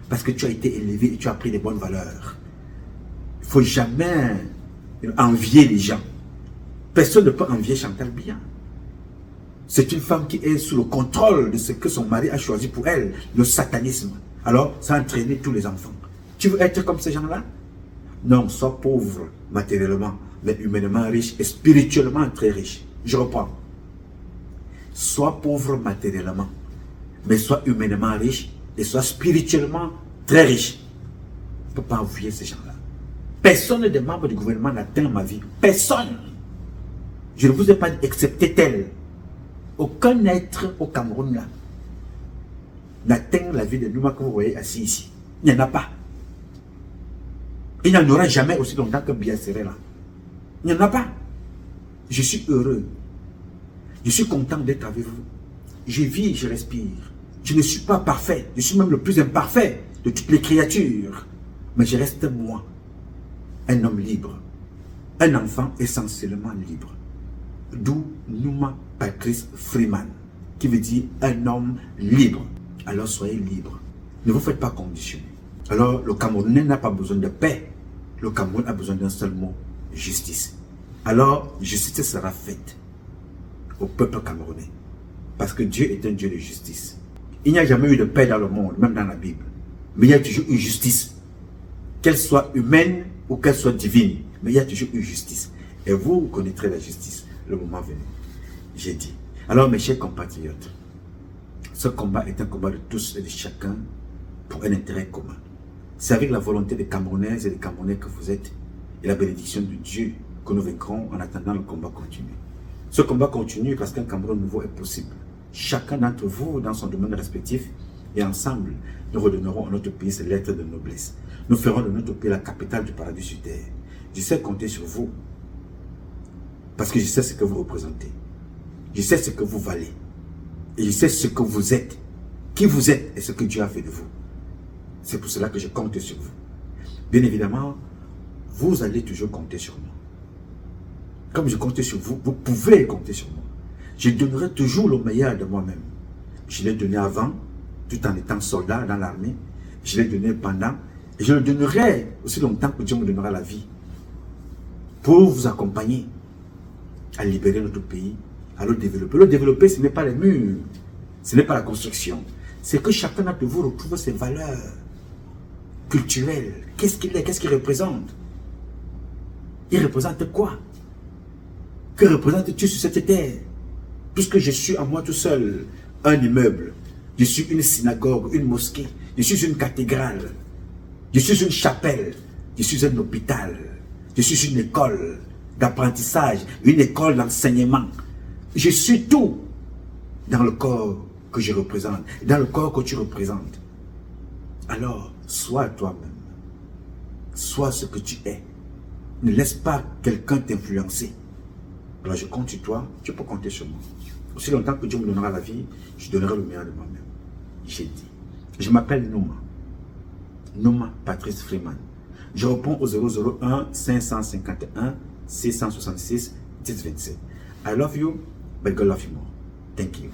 Parce que tu as été élevé et tu as pris des bonnes valeurs. Il ne faut jamais envier les gens. Personne ne peut envier Chantal Biya. C'est une femme qui est sous le contrôle de ce que son mari a choisi pour elle, le satanisme. Alors, ça a entraîné tous les enfants. Tu veux être comme ces gens-là? Non, sois pauvre matériellement, mais humainement riche et spirituellement très riche. Je reprends. Sois pauvre matériellement, mais sois humainement riche et sois spirituellement très riche. On ne peut pas envier ces gens-là. Personne des membres du gouvernement n'atteint ma vie. Personne. Je ne vous ai pas dit excepté tel. Aucun être au Cameroun là n'atteint la vie de Nouma que vous voyez assis ici. Il n'y en a pas. Il n'y en aura jamais aussi longtemps que Biya serait là. Il n'y en a pas. Je suis heureux. Je suis content d'être avec vous. Je vis, je respire. Je ne suis pas parfait. Je suis même le plus imparfait de toutes les créatures. Mais je reste moi. Un homme libre. Un enfant essentiellement libre. D'où Nouma Patrice Freeman, qui veut dire un homme libre. Alors soyez libre. Ne vous faites pas conditionner. Alors le Camerounais n'a pas besoin de paix. Le Cameroun a besoin d'un seul mot, justice. Alors justice sera faite au peuple camerounais. Parce que Dieu est un Dieu de justice. Il n'y a jamais eu de paix dans le monde, même dans la Bible. Mais il y a toujours eu justice. Qu'elle soit humaine ou qu'elle soit divine. Mais il y a toujours eu justice. Et vous connaîtrez la justice le moment venu. J'ai dit. Alors mes chers compatriotes, ce combat est un combat de tous et de chacun pour un intérêt commun. C'est avec la volonté des Camerounaises et des Camerounais que vous êtes et la bénédiction de Dieu que nous vaincrons en attendant le combat continu. Ce combat continue parce qu'un Cameroun nouveau est possible. Chacun d'entre vous dans son domaine respectif et ensemble, nous redonnerons à notre pays ses lettres de noblesse. Nous ferons de notre pays la capitale du paradis sur terre. Je sais compter sur vous parce que je sais ce que vous représentez. Je sais ce que vous valez. Et je sais ce que vous êtes, qui vous êtes et ce que Dieu a fait de vous. C'est pour cela que je compte sur vous. Bien évidemment, vous allez toujours compter sur moi. Comme je compte sur vous, vous pouvez compter sur moi. Je donnerai toujours le meilleur de moi-même. Je l'ai donné avant, tout en étant soldat dans l'armée. Je l'ai donné pendant. Et je le donnerai aussi longtemps que Dieu me donnera la vie. Pour vous accompagner à libérer notre pays, à le développer. Le développer, ce n'est pas les murs, ce n'est pas la construction. C'est que chacun d'entre vous retrouve ses valeurs culturelles. Qu'est-ce qu'il est? Qu'est-ce qu'il représente? Il représente quoi? Que représentes-tu sur cette terre? Puisque je suis à moi tout seul un immeuble, je suis une synagogue, une mosquée, je suis une cathédrale, je suis une chapelle, je suis un hôpital, je suis une école d'apprentissage, une école d'enseignement. Je suis tout dans le corps que je représente, dans le corps que tu représentes. Alors, sois toi-même. Sois ce que tu es. Ne laisse pas quelqu'un t'influencer. Alors je compte sur toi, tu peux compter sur moi. Aussi longtemps que Dieu me donnera la vie, je donnerai le meilleur de moi-même. J'ai dit. Je m'appelle Nouma. Nouma Patrice Freeman. Je réponds au 001 551 666 1027. I love you, but God love you more. Thank you.